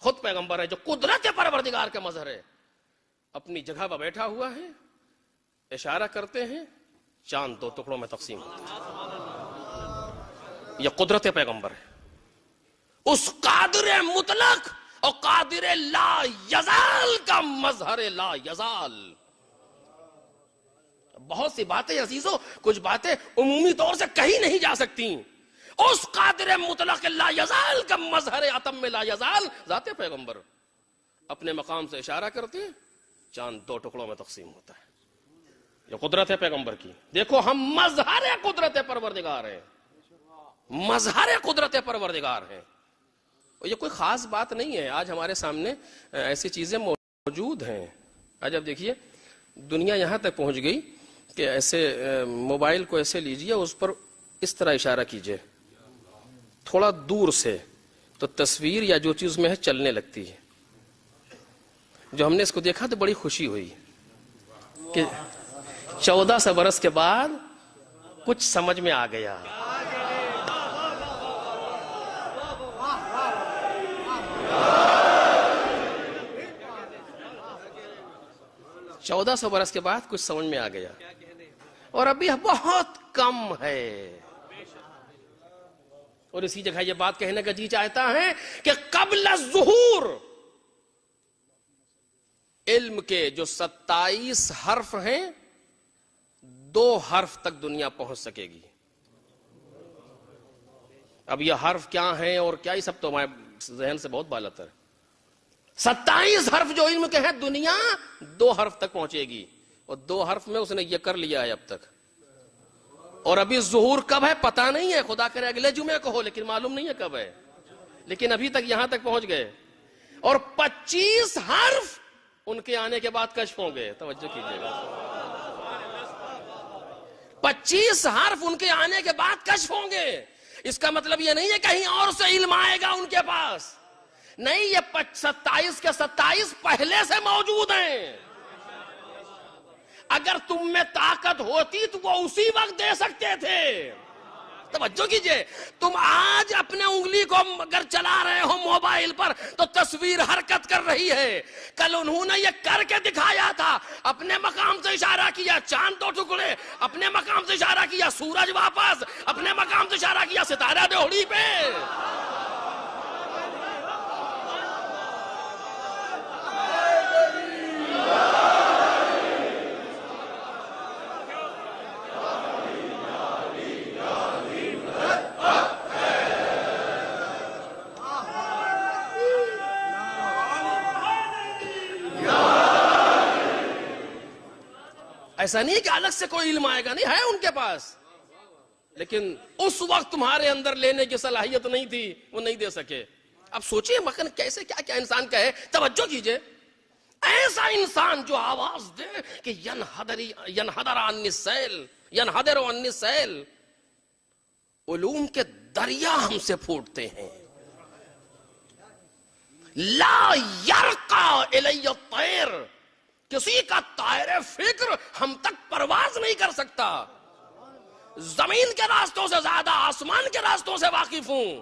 خود پیغمبر ہے جو قدرت پروردگار کا مظہر ہے. اپنی جگہ پر بیٹھا ہوا ہے، اشارہ کرتے ہیں، چاند 2 ٹکڑوں میں تقسیم ہوتا ہے. یہ قدرت پیغمبر ہے. اس قادر مطلق اور قادر لا یزال کا مظہر لا یزال. بہت سی باتیں عزیزوں، کچھ باتیں عمومی طور سے کہی نہیں جا سکتی. اس قادر مطلق لا یزال کا مظہر اتم لا یزال ذات پیغمبر. اپنے مقام سے اشارہ کرتے ہیں، چاند 2 ٹکڑوں میں تقسیم ہوتا ہے. یہ قدرت ہے پیغمبر کی. دیکھو ہم مظہر قدرت پروردگار ہیں، مظہر قدرت پروردگار ہیں. اور یہ کوئی خاص بات نہیں ہے. آج ہمارے سامنے ایسی چیزیں موجود ہیں. آج اب دیکھیے دنیا یہاں تک پہنچ گئی کہ ایسے موبائل کو ایسے لیجئے، اس پر اس طرح اشارہ کیجئے تھوڑا دور سے تو تصویر یا جو چیز میں ہے چلنے لگتی ہے. جو ہم نے اس کو دیکھا تو بڑی خوشی ہوئی کہ 1400 برس کے بعد کچھ سمجھ میں آ گیا. 1400 برس کے بعد کچھ سمجھ میں آ گیا اور ابھی بہت کم ہے. اور اسی جگہ یہ بات کہنے کا جی چاہتا ہے کہ قبل الظہور علم کے جو 27 حرف ہیں 2 حرف تک دنیا پہنچ سکے گی. اب یہ حرف کیا ہیں اور کیا، یہ سب تو ہمارے ذہن سے بہت بالا تر. 27 حرف جو علم کے ہیں دنیا 2 حرف تک پہنچے گی، اور 2 حرف میں اس نے یہ کر لیا ہے اب تک. اور ابھی ظہور کب ہے پتہ نہیں ہے، خدا کرے اگلے جمعے کو ہو، لیکن معلوم نہیں ہے کب ہے. لیکن ابھی تک یہاں تک پہنچ گئے. اور 25 حرف ان کے آنے کے بعد کشف ہوں گے. توجہ کیجئے گا، 25 حرف ان کے آنے کے بعد کشف ہوں گے. اس کا مطلب یہ نہیں ہے کہیں اور سے علم آئے گا ان کے پاس، نہیں، یہ 27 کے 27 پہلے سے موجود ہیں. اگر تم میں طاقت ہوتی تو وہ اسی وقت دے سکتے تھے. توجہ کیجئے، تم آج اپنے انگلی کو اگر چلا رہے ہو موبائل پر تو تصویر حرکت کر رہی ہے. کل انہوں نے یہ کر کے دکھایا تھا، اپنے مقام سے اشارہ کیا چاند 2 ٹکڑے، اپنے مقام سے اشارہ کیا سورج واپس، اپنے مقام سے اشارہ کیا ستارہ دیوڑی پہ. ایسا نہیں کہ الگ سے کوئی علم آئے گا، نہیں، ہے ان کے پاس، لیکن اس وقت تمہارے اندر لینے کی صلاحیت نہیں تھی، وہ نہیں دے سکے. اب سوچئے مکن کیسے کیا کیا انسان کہے. توجہ کیجئے، ایسا انسان جو آواز دے کہ ینحدر عنی السیل، علوم کے دریا ہم سے پھوٹتے ہیں. لا یرقا الی الطیر، کسی کا طائر فکر ہم تک پرواز نہیں کر سکتا. زمین کے راستوں سے زیادہ آسمان کے راستوں سے واقف ہوں.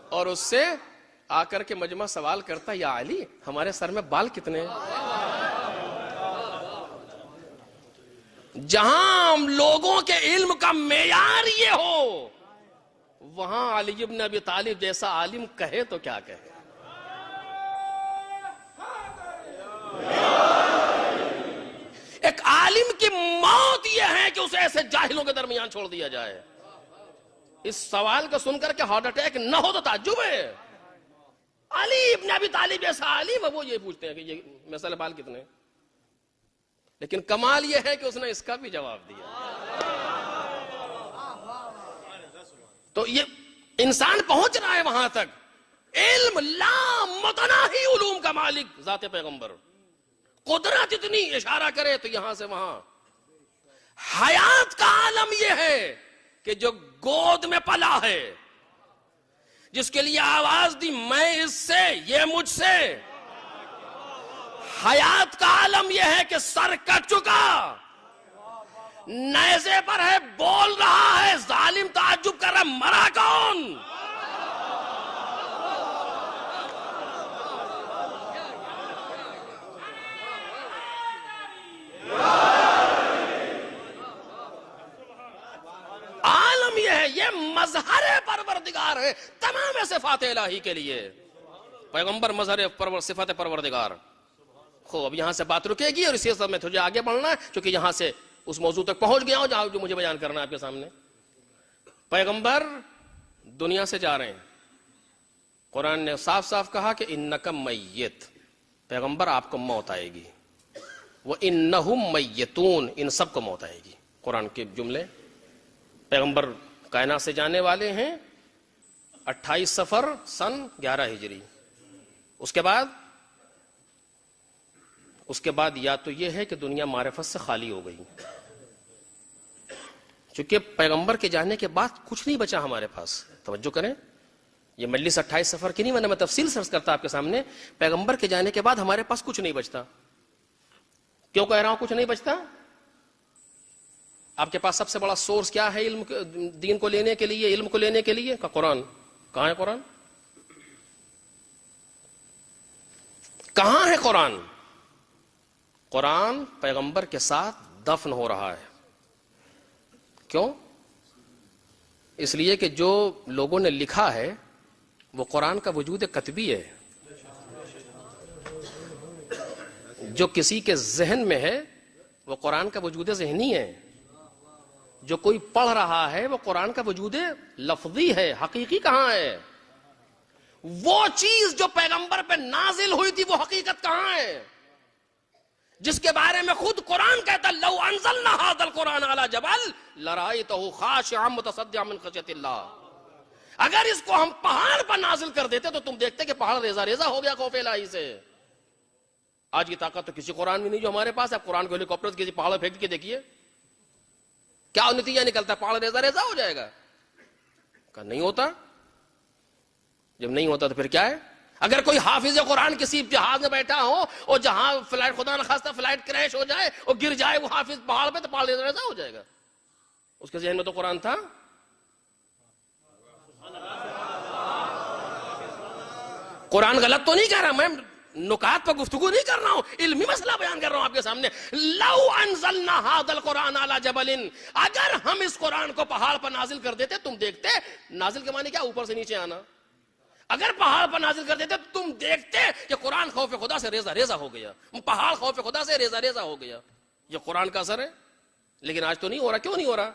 اور اس سے آ کر کے مجمع سوال کرتا، یا علی ہمارے سر میں بال کتنے ہیں؟ جہاں ہم لوگوں کے علم کا معیار یہ ہو، وہاں علی ابن ابی طالب جیسا عالم کہے تو کیا کہے. ایک عالم کی موت یہ ہے کہ اسے ایسے جاہلوں کے درمیان چھوڑ دیا جائے. اس سوال کو سن کر کے ہارٹ اٹیک نہ ہو تو تعجب ہے. علی ابن ابی طالب جیسا عالم، وہ یہ پوچھتے ہیں کہ یہ مسئلہ بال کتنے، لیکن کمال یہ ہے کہ اس نے اس کا بھی جواب دیا. تو یہ انسان پہنچ رہا ہے وہاں تک. علم لا متناہی علوم کا مالک ذات پیغمبر، قدرت اتنی، اشارہ کرے تو یہاں سے وہاں. حیات کا عالم یہ ہے کہ جو گود میں پلا ہے، جس کے لیے آواز دی میں اس سے، یہ مجھ سے. حیات کا عالم یہ ہے کہ سر کٹ چکا، نیزے پر ہے، بول رہا ہے، ظالم تعجب کر رہا ہے، مرا کون؟ عالم یہ ہے، یہ مظہر پروردگار ہے تمام صفات الہی کے لیے. پیغمبر مظہر صفات پروردگار. خوب، اب یہاں سے بات رکے گی اور اسی سب میں تجھے آگے بڑھنا ہے، چونکہ یہاں سے اس موضوع تک پہنچ گیا ہوں جہاں جو مجھے بیان کرنا ہے آپ کے سامنے. پیغمبر دنیا سے جا رہے ہیں. قرآن نے صاف صاف کہا کہ انک میت، پیغمبر آپ کو موت آئے گی. وَإِنَّهُمْ مَيِّتُونَ، ان سب کو موت آئے گی. قرآن کے جملے. پیغمبر کائنات سے جانے والے ہیں 28 صفر سن 11 ہجری. اس کے بعد یا تو یہ ہے کہ دنیا معرفت سے خالی ہو گئی، چونکہ پیغمبر کے جانے کے بعد کچھ نہیں بچا ہمارے پاس. توجہ کریں، یہ مجلس 28 سفر کی نہیں، میں تفصیل سرچ کرتا آپ کے سامنے. پیغمبر کے جانے کے بعد ہمارے پاس کچھ نہیں بچتا. کیوں کہہ رہا ہوں کچھ نہیں بچتا؟ آپ کے پاس سب سے بڑا سورس کیا ہے علم دین کو لینے کے لیے، علم کو لینے کے لیے؟ قرآن. کہاں ہے قرآن؟ کہاں ہے قرآن؟ قرآن پیغمبر کے ساتھ دفن ہو رہا ہے. کیوں؟ اس لیے کہ جو لوگوں نے لکھا ہے وہ قرآن کا وجود کتبی ہے. جو کسی کے ذہن میں ہے وہ قرآن کا وجود ذہنی ہے. جو کوئی پڑھ رہا ہے وہ قرآن کا وجود لفظی ہے. حقیقی کہاں ہے؟ وہ چیز جو پیغمبر پہ نازل ہوئی تھی وہ حقیقت کہاں ہے؟ جس کے بارے میں خود قرآن کہتا لو انزلنا ھذا القرآن علی جبل لرأیتہ خاشعا متصدعا من خشیۃ اللہ. اگر اس کو ہم پہاڑ پر نازل کر دیتے تو تم دیکھتے کہ پہاڑ ریزہ ریزہ ہو گیا خوف الہی سے. آج کی طاقت تو کسی قرآن میں نہیں جو ہمارے پاس ہے. قرآن کو ہیلی کاپٹر کسی پہاڑ پہ پھینک کے دیکھیے کیا نتیجہ نکلتا ہے. پہاڑ ریزہ ریزہ ہو جائے گا. کہ نہیں ہوتا. جب نہیں ہوتا تو پھر کیا ہے؟ اگر کوئی حافظ قرآن کسی جہاز میں بیٹھا ہو اور جہاں فلائٹ خدا نخواستہ فلائٹ کریش ہو جائے اور گر جائے وہ حافظ پہاڑ پہ تو پہاڑ ریزہ ریزہ ہو جائے گا. اس کے ذہن میں تو قرآن تھا. قرآن غلط تو نہیں کہہ رہا میں، نکات پر گفتگو نہیں کر رہا ہوں، علمی مسئلہ بیان کر رہا ہوں آپ کے سامنے. لو انزلنا ھذا القرآن علی جبل، اگر ہم اس قرآن کو پہاڑ پر نازل کر دیتے تم دیکھتے. نازل کے معنی کیا؟ اوپر سے نیچے آنا. اگر پہاڑ پر نازل کر دیتے تو تم دیکھتے کہ قرآن خوف خدا سے ریزہ ریزہ ہو گیا. پہاڑ خوف خدا سے ریزہ ریزہ ہو گیا. یہ قرآن کا اثر ہے. لیکن آج تو نہیں ہو رہا. کیوں نہیں ہو رہا؟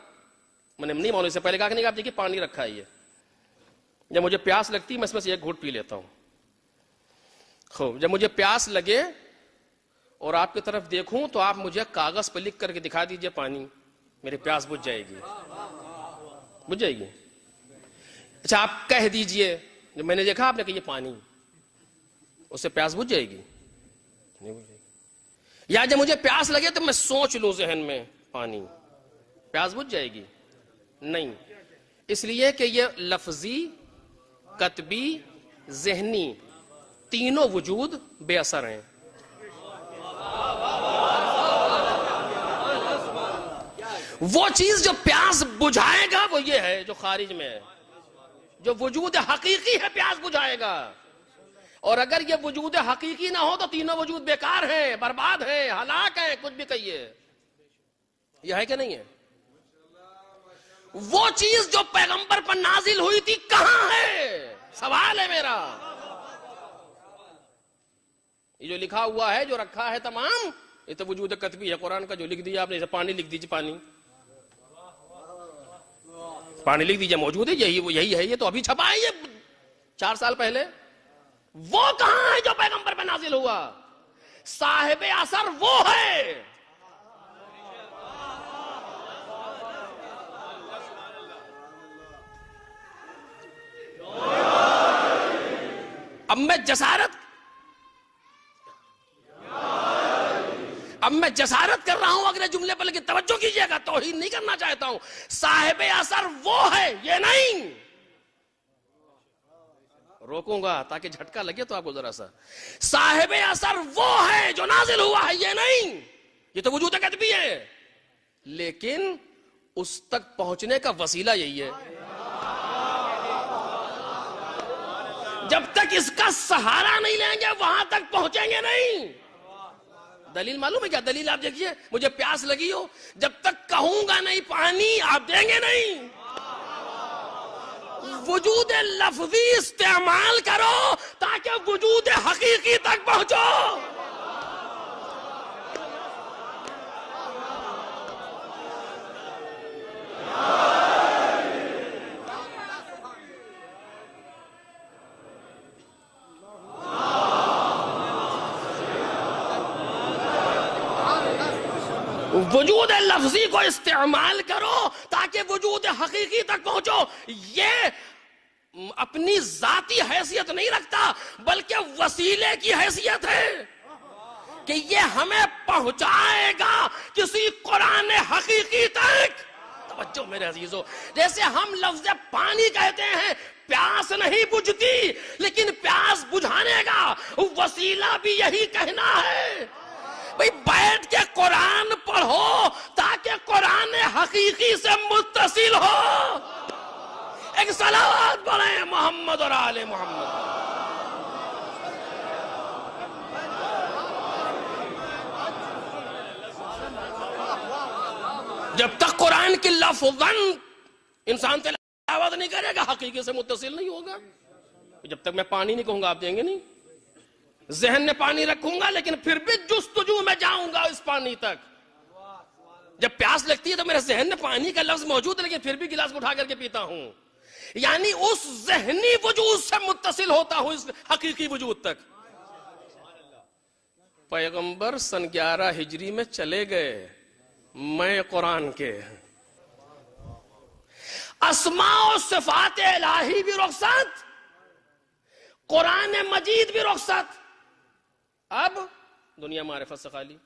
میں نے نہیں معلوم. اس سے پہلے کہا کہ نہیں، آپ دیکھیے پانی رکھا ہے یہ. جب مجھے پیاس لگتی میں اس میں سے ایک گھونٹ پی لیتا ہوں. خوب جب مجھے پیاس لگے اور آپ کی طرف دیکھوں تو آپ مجھے کاغذ پہ لکھ کر کے دکھا دیجئے پانی، میری پیاس بجھ جائے گی. بجھ جائے گی. اچھا آپ کہہ دیجئے جب میں نے دیکھا آپ نے کہ یہ پانی، اس سے پیاس بجھ جائے گی؟ نہیں بجھ جائے گی. یا جب مجھے پیاس لگے تو میں سوچ لوں ذہن میں پانی، پیاس بجھ جائے گی؟ نہیں. اس لیے کہ یہ لفظی، کتبی، ذہنی تینوں وجود بے اثر ہیں. وہ چیز جو پیاس بجھائے گا وہ یہ ہے جو خارج میں ہے. جو وجود حقیقی ہے پیاس بجھائے گا. اور اگر یہ وجود حقیقی نہ ہو تو تینوں وجود بیکار ہیں، برباد ہیں، ہلاک ہیں، کچھ بھی کہیے. یہ ہے کہ نہیں ہے؟ وہ چیز جو پیغمبر پر نازل ہوئی تھی کہاں ہے؟ سوال ہے میرا. یہ جو لکھا ہوا ہے، جو رکھا ہے تمام، یہ تو وجود کتبی ہے قرآن کا. جو لکھ دیا آپ نے، پانی لکھ دیجیے، پانی پانی لکھ دیجیے، موجود ہے. یہی ہے. یہ تو ابھی چھپا ہے، یہ 4 سال پہلے. وہ کہاں ہے جو پیغمبر پہ نازل ہوا؟ صاحب اثر وہ ہے. اب میں جسارت کر رہا ہوں اگلے جملے پر، لیکن توجہ کیجئے گا، توہین نہیں کرنا چاہتا ہوں. صاحب اثر وہ ہے، یہ نہیں. روکوں گا تاکہ جھٹکا لگے تو آپ کو ذرا سا. صاحب اثر وہ ہے جو نازل ہوا ہے، یہ نہیں. یہ تو وجود کتبی ہے، لیکن اس تک پہنچنے کا وسیلہ یہی ہے. جب تک اس کا سہارا نہیں لیں گے وہاں تک پہنچیں گے نہیں. دلیل معلوم ہے کیا؟ دلیل آپ دیکھیے. مجھے پیاس لگی ہو، جب تک کہوں گا نہیں پانی، آپ دیں گے نہیں. وجود لفظی استعمال کرو تاکہ وجود حقیقی تک پہنچو. وجود لفظی کو استعمال کرو تاکہ وجود حقیقی تک پہنچو. یہ اپنی ذاتی حیثیت نہیں رکھتا بلکہ وسیلے کی حیثیت ہے کہ یہ ہمیں پہنچائے گا کسی قرآن حقیقی تک. توجہ میرے عزیزو، جیسے ہم لفظ پانی کہتے ہیں، پیاس نہیں بجھتی، لیکن پیاس بجھانے کا وسیلہ بھی یہی کہنا ہے بھئی بیٹھ کے قرآن پڑھو تاکہ قرآن حقیقی سے متصل ہو۔ ایک صلوات پڑھیں محمد اور آل محمد۔ جب تک قرآن کی لفظاً انسان تلاوت نہیں کرے گا حقیقی سے متصل نہیں ہوگا۔ جب تک میں پانی نہیں کہوں گا آپ دیں گے نہیں، ذہن میں پانی رکھوں گا لیکن پھر بھی جستجو میں جاؤں گا اس پانی تک۔ جب پیاس لگتی ہے تو میرے ذہن میں پانی کا لفظ موجود ہے لیکن پھر بھی گلاس اٹھا کر کے پیتا ہوں، یعنی اس ذہنی وجود سے متصل ہوتا ہوں اس حقیقی وجود تک۔ پیغمبر سن 11 ہجری میں چلے گئے، میں قرآن کے اسماء و صفات الہی بھی رخصت، قرآن مجید بھی رخصت۔ اب دنیا معرفت سے خالی،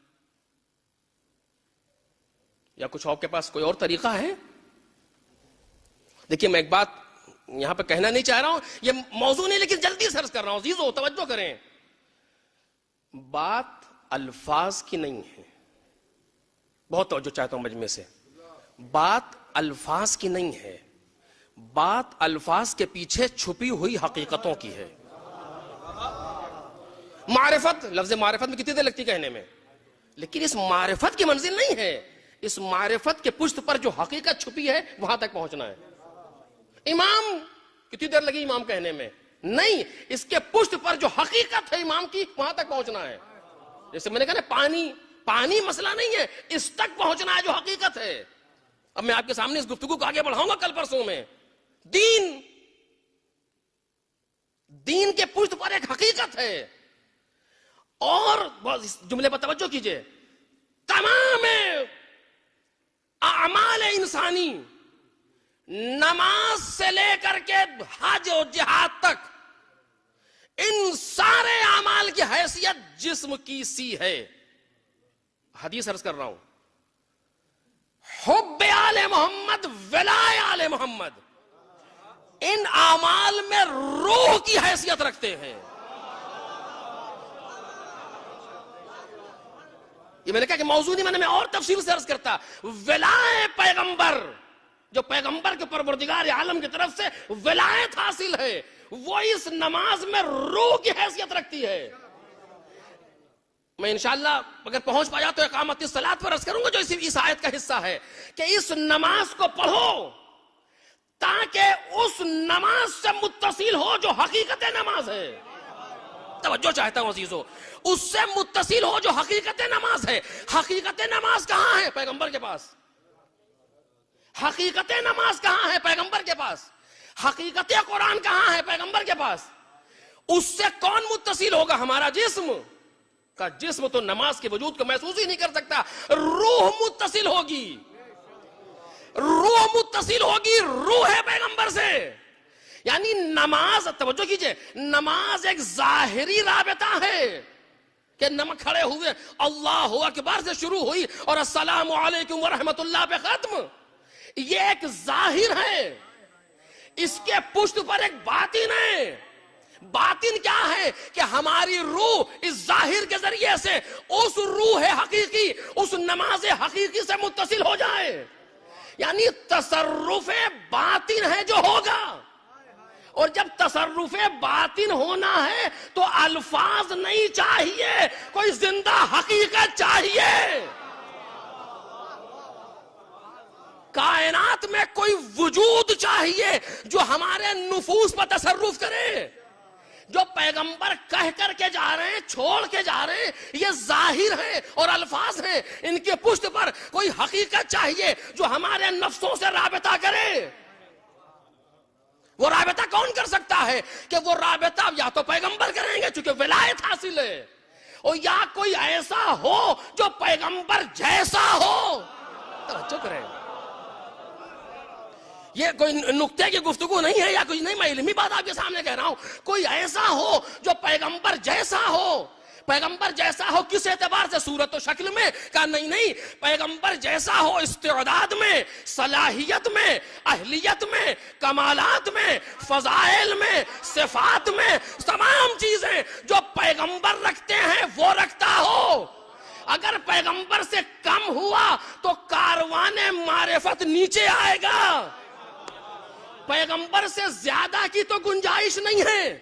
یا کچھ اور کے پاس کوئی اور طریقہ ہے؟ دیکھیے میں ایک بات یہاں پہ کہنا نہیں چاہ رہا ہوں، یہ موضوع نہیں لیکن جلدی سرچ کر رہا ہوں، عزیزو توجہ کریں۔ بات الفاظ کی نہیں ہے، بہت توجہ چاہتا ہوں مجمع سے۔ بات الفاظ کی نہیں ہے، بات الفاظ کے پیچھے چھپی ہوئی حقیقتوں کی ہے۔ معرفت، لفظ معرفت میں کتنی دیر لگتی کہنے میں، لیکن اس معرفت کی منزل نہیں ہے، اس معرفت کے پشت پر جو حقیقت چھپی ہے وہاں تک پہنچنا ہے۔ امام، کتنی دیر لگی امام کہنے میں؟ نہیں، اس کے پشت پر جو حقیقت ہے امام کی وہاں تک پہنچنا ہے۔ جیسے میں نے کہا نا پانی مسئلہ نہیں ہے، اس تک پہنچنا ہے جو حقیقت ہے۔ اب میں آپ کے سامنے اس گفتگو کو آگے بڑھاؤں گا کل پرسوں میں۔ دین کے پشت پر ایک حقیقت ہے، اور اس جملے پر توجہ کیجئے، تمام اعمال انسانی، نماز سے لے کر کے حج و جہاد تک، ان سارے اعمال کی حیثیت جسم کی سی ہے۔ حدیث عرض کر رہا ہوں، حب آل محمد، ولائے آل محمد، ان اعمال میں روح کی حیثیت رکھتے ہیں۔ یہ میں نے کہا کہ موضوع نہیں، میں اور تفصیل سے عرض کرتا۔ ولائے پیغمبر، جو پیغمبر کے پروردگار عالم کی طرف سے ولایت حاصل ہے، وہ اس نماز میں روح کی حیثیت رکھتی ہے۔ میں انشاءاللہ اگر پہنچ پایا تو اقامت الصلاۃ پر عرض کروں گا، جو اس آیت کا حصہ ہے، کہ اس نماز کو پڑھو تاکہ اس نماز سے متصل ہو جو حقیقت نماز ہے۔ توجہ چاہتا ہوں عزیزو، اس سے متصل ہو جو حقیقت نماز ہے۔ حقیقت نماز کہاں ہے؟ پیغمبر کے پاس۔ حقیقت نماز کہاں ہے؟ پیغمبر کے پاس۔ حقیقت قرآن کہاں ہے؟ پیغمبر کے پاس۔ اس سے کون متصل ہوگا؟ ہمارا جسم کا جسم تو نماز کے وجود کو محسوس ہی نہیں کر سکتا، روح متصل ہوگی، روح متصل ہوگی، روح ہے پیغمبر سے۔ یعنی نماز، توجہ کیجئے، نماز ایک ظاہری رابطہ ہے کہ نمک کھڑے ہوئے اللہ اکبر سے شروع ہوئی اور السلام علیکم ورحمت اللہ پہ ختم، یہ ایک ظاہر ہے۔ اس کے پشت پر ایک باطن ہے۔ باطن کیا ہے؟ کہ ہماری روح اس ظاہر کے ذریعے سے اس روح حقیقی، اس نماز حقیقی سے متصل ہو جائے۔ یعنی تصرف باطن ہے جو ہوگا، اور جب تصرف باطن ہونا ہے تو الفاظ نہیں چاہیے، کوئی زندہ حقیقت چاہیے۔ کائنات میں کوئی وجود چاہیے جو ہمارے نفوس پر تصرف کرے۔ جو پیغمبر کہہ کر کے جا رہے ہیں، چھوڑ کے جا رہے ہیں، یہ ظاہر ہیں اور الفاظ ہیں، ان کے پشت پر کوئی حقیقت چاہیے جو ہمارے نفسوں سے رابطہ کرے۔ وہ رابطہ کون کر سکتا ہے؟ کہ وہ رابطہ یا تو پیغمبر کریں گے چونکہ ولایت حاصل ہے، اور یا کوئی ایسا ہو جو پیغمبر جیسا ہو۔ توجہ کریں، یہ کوئی نقطے کی گفتگو نہیں ہے یا کچھ نہیں، میں علمی بات آپ کے سامنے کہہ رہا ہوں۔ کوئی ایسا ہو جو پیغمبر جیسا ہو، پیغمبر جیسا ہو کس اعتبار سے؟ صورت و شکل میں؟ کہا نہیں، پیغمبر جیسا ہو استعداد میں، صلاحیت میں، اہلیت میں، کمالات میں، فضائل میں، صفات میں، تمام چیزیں جو پیغمبر رکھتے ہیں وہ رکھتا ہو۔ اگر پیغمبر سے کم ہوا تو کاروان معرفت نیچے آئے گا۔ پیغمبر سے زیادہ کی تو گنجائش نہیں ہے،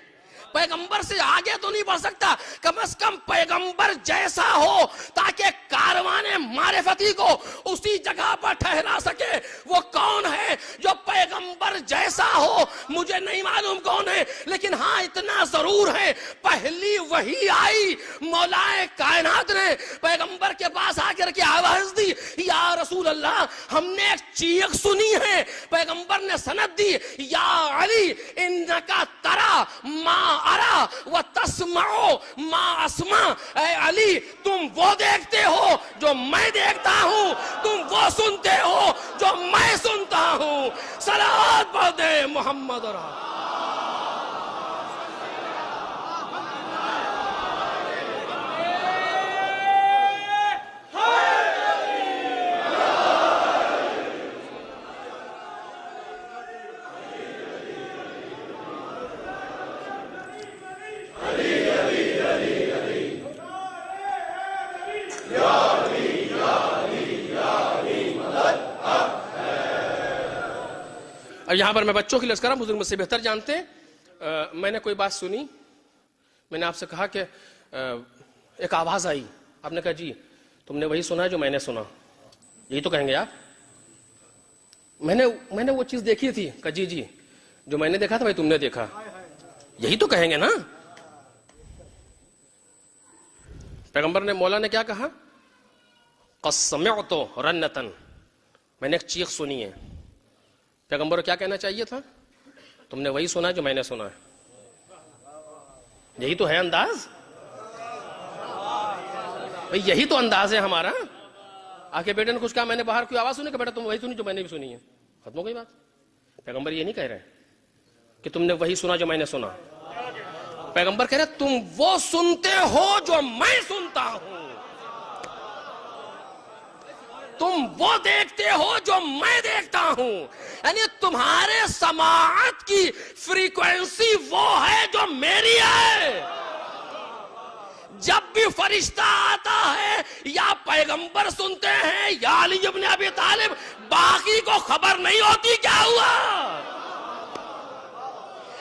پیغمبر سے آگے تو نہیں بڑھ سکتا، کم از کم پیغمبر جیسا ہو تاکہ کاروان معرفتی کو اسی جگہ پر ٹھہرا سکے۔ وہ کون ہے جو پیغمبر جیسا ہو؟ مجھے نہیں معلوم کون ہے، لیکن ہاں اتنا ضرور ہے، پہلی وحی آئی مولا کائنات نے پیغمبر کے پاس آ کر کے آواز دی، یا رسول اللہ ہم نے ایک چیخ سنی ہے۔ پیغمبر نے سند دی، یا علی انکا ترا ما ارا و تسمعو ما اسمع، اے علی تم وہ دیکھتے ہو جو میں دیکھتا ہوں، تم وہ سنتے ہو جو میں سنتا ہوں۔ صلوات پڑھ دے محمد اور یہاں پر میں بچوں کی لذکرہ بزرگ مجھ سے بہتر جانتے ہیں۔ میں نے کوئی بات سنی، میں نے آپ سے کہا کہ ایک آواز آئی، آپ نے کہا جی تم نے وہی سنا جو میں نے سنا، یہی تو کہیں گے آپ؟ میں نے وہ چیز دیکھی تھی، کہا جی جو میں نے دیکھا تھا وہی تم نے دیکھا، یہی تو کہیں گے نا؟ پیغمبر نے مولا نے کیا کہا؟ قد سمعت رنتن، میں نے ایک چیخ سنی ہے۔ پیغمبر کو کیا کہنا چاہیے تھا؟ تم نے وہی سنا جو میں نے سنا ہے، یہی تو ہے انداز بھئی، یہی تو انداز ہے ہمارا۔ آگے بیٹے نے کچھ کہا، میں نے باہر کوئی آواز سنی کہ بیٹا تم وہی سنی جو میں نے بھی سنی ہے، ختم ہو گئی بات۔ پیغمبر یہ نہیں کہہ رہے کہ تم نے وہی سنا جو میں نے سنا، پیغمبر کہہ رہے تم وہ سنتے ہو جو میں سنتا ہوں، تم وہ دیکھتے ہو جو میں دیکھتا ہوں، یعنی تمہارے سماعت کی فریکوینسی وہ ہے جو میری ہے۔ جب بھی فرشتہ آتا ہے یا پیغمبر سنتے ہیں یا علی ابن ابی طالب، باقی کو خبر نہیں ہوتی کیا ہوا۔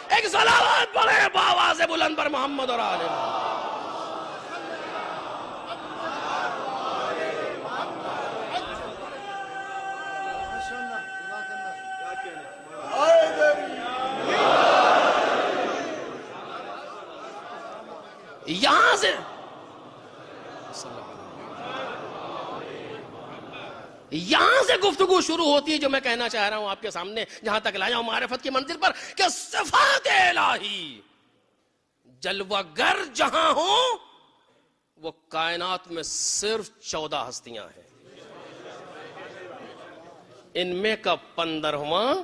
ایک صلوات پڑھے بآواز بلند پر محمد اور آل محمد۔ یہاں سے گفتگو شروع ہوتی ہے جو میں کہنا چاہ رہا ہوں آپ کے سامنے، جہاں تک لایا ہوں معرفت کی منزل پر، کہ صفات الہی جلوہ گر جہاں ہوں وہ کائنات میں صرف 14 ہستیاں ہیں، ان میں کا 15واں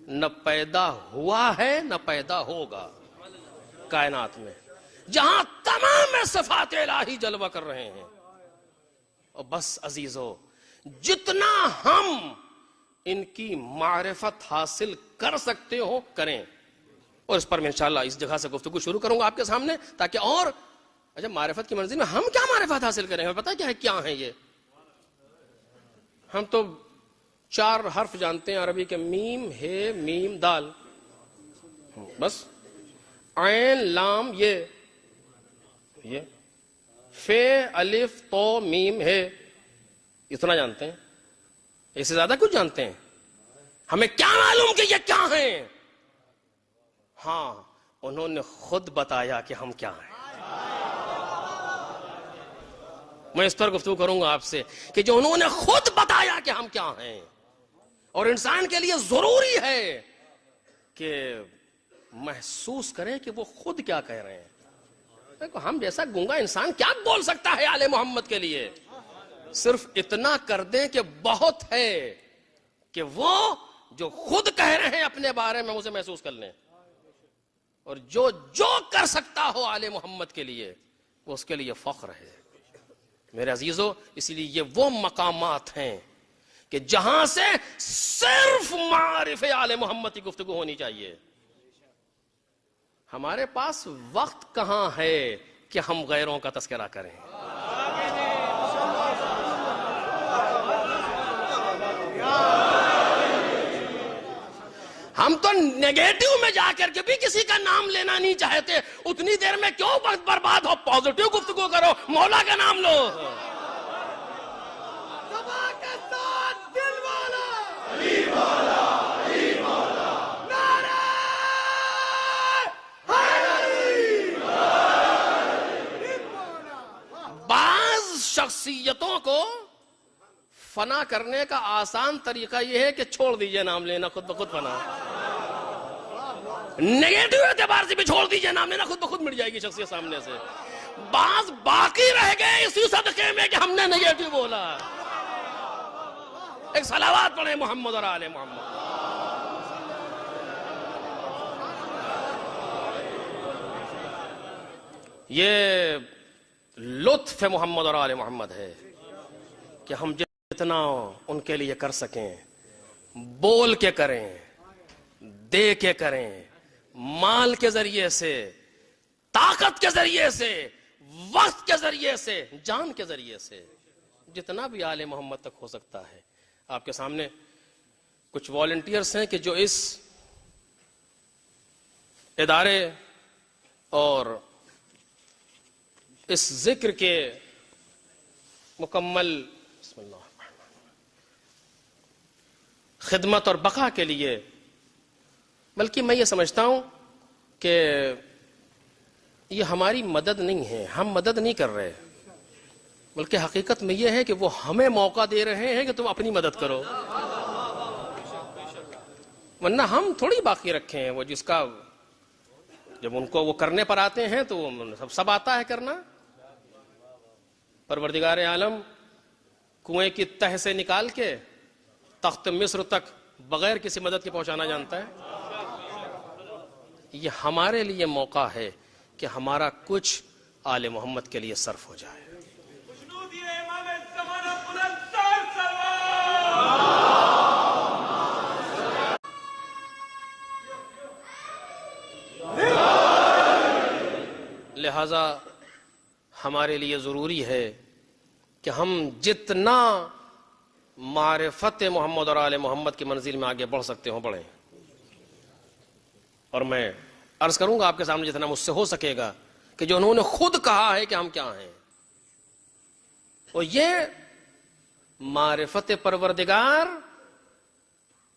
نہ پیدا ہوا ہے نہ پیدا ہوگا کائنات میں، جہاں تمام صفات الہی جلوہ کر رہے ہیں۔ اور بس عزیزو، جتنا ہم ان کی معرفت حاصل کر سکتے ہو کریں، اور اس پر میں انشاءاللہ اس جگہ سے گفتگو شروع کروں گا آپ کے سامنے، تاکہ اور اچھا معرفت کی منزل میں ہم کیا معرفت حاصل کریں، ہمیں پتہ کیا ہے یہ؟ ہم تو 4 حرف جانتے ہیں عربی کے، میم ہے میم دال، بس عین لام یہ فے الف تو میم ہے، اتنا جانتے ہیں، اس سے زیادہ کچھ جانتے ہیں؟ ہمیں کیا معلوم کہ یہ کیا ہیں؟ ہاں انہوں نے خود بتایا کہ ہم کیا ہیں۔ میں اس پر گفتگو کروں گا آپ سے کہ جو انہوں نے خود بتایا کہ ہم کیا ہیں، اور انسان کے لیے ضروری ہے کہ محسوس کریں کہ وہ خود کیا کہہ رہے ہیں۔ دیکھو ہم جیسا گنگا انسان کیا بول سکتا ہے آل محمد کے لیے؟ صرف اتنا کر دیں کہ بہت ہے کہ وہ جو خود کہہ رہے ہیں اپنے بارے میں اسے محسوس کر لیں، اور جو کر سکتا ہو آل محمد کے لیے وہ اس کے لیے فخر ہے میرے عزیزو. اس لیے یہ وہ مقامات ہیں کہ جہاں سے صرف معارف آل محمد کی گفتگو ہونی چاہیے. ہمارے پاس وقت کہاں ہے کہ ہم غیروں کا تذکرہ کریں. ہم تو نیگیٹو میں جا کر کے بھی کسی کا نام لینا نہیں چاہتے. اتنی دیر میں کیوں وقت برباد ہو, پازیٹیو گفتگو کرو, مولا کا نام لو. بعض شخصیتوں کو فنا کرنے کا آسان طریقہ یہ ہے کہ چھوڑ دیجئے نام لینا, خود بخود فنا. نیگیٹو اعتبار سے بھی چھوڑ دیجئے نام لینا, خود بخود مٹ جائے گی شخصیت سامنے سے. بعض باقی رہ گئے اسی صدقے میں کہ ہم نے نیگیٹو بولا. ایک صلوات پڑھیں محمد اور آل محمد. یہ لطف محمد اور آل محمد ہے کہ ہم جتنا ان کے لیے کر سکیں, بول کے کریں, دے کے کریں, مال کے ذریعے سے, طاقت کے ذریعے سے, وقت کے ذریعے سے, جان کے ذریعے سے, جتنا بھی آل محمد تک ہو سکتا ہے. آپ کے سامنے کچھ والنٹیئرز ہیں کہ جو اس ادارے اور اس ذکر کے مکمل بسم اللہ خدمت اور بقا کے لیے, بلکہ میں یہ سمجھتا ہوں کہ یہ ہماری مدد نہیں ہے, ہم مدد نہیں کر رہے, بلکہ حقیقت میں یہ ہے کہ وہ ہمیں موقع دے رہے ہیں کہ تم اپنی مدد کرو. ورنہ ہم تھوڑی باقی رکھے ہیں. وہ جس کا جب ان کو وہ کرنے پر آتے ہیں تو سب آتا ہے کرنا. پروردگار عالم کنویں کی تہ سے نکال کے تخت مصر تک بغیر کسی مدد کے پہنچانا جانتا ہے. یہ ہمارے لیے موقع ہے کہ ہمارا کچھ آل محمد کے لیے صرف ہو جائے. لہذا ہمارے لیے ضروری ہے کہ ہم جتنا معرفت محمد اور آل محمد کی منزل میں آگے بڑھ سکتے ہوں بڑھیں. اور میں عرض کروں گا آپ کے سامنے جتنا مجھ سے ہو سکے گا کہ جو انہوں نے خود کہا ہے کہ ہم کیا ہیں, اور یہ معرفت پروردگار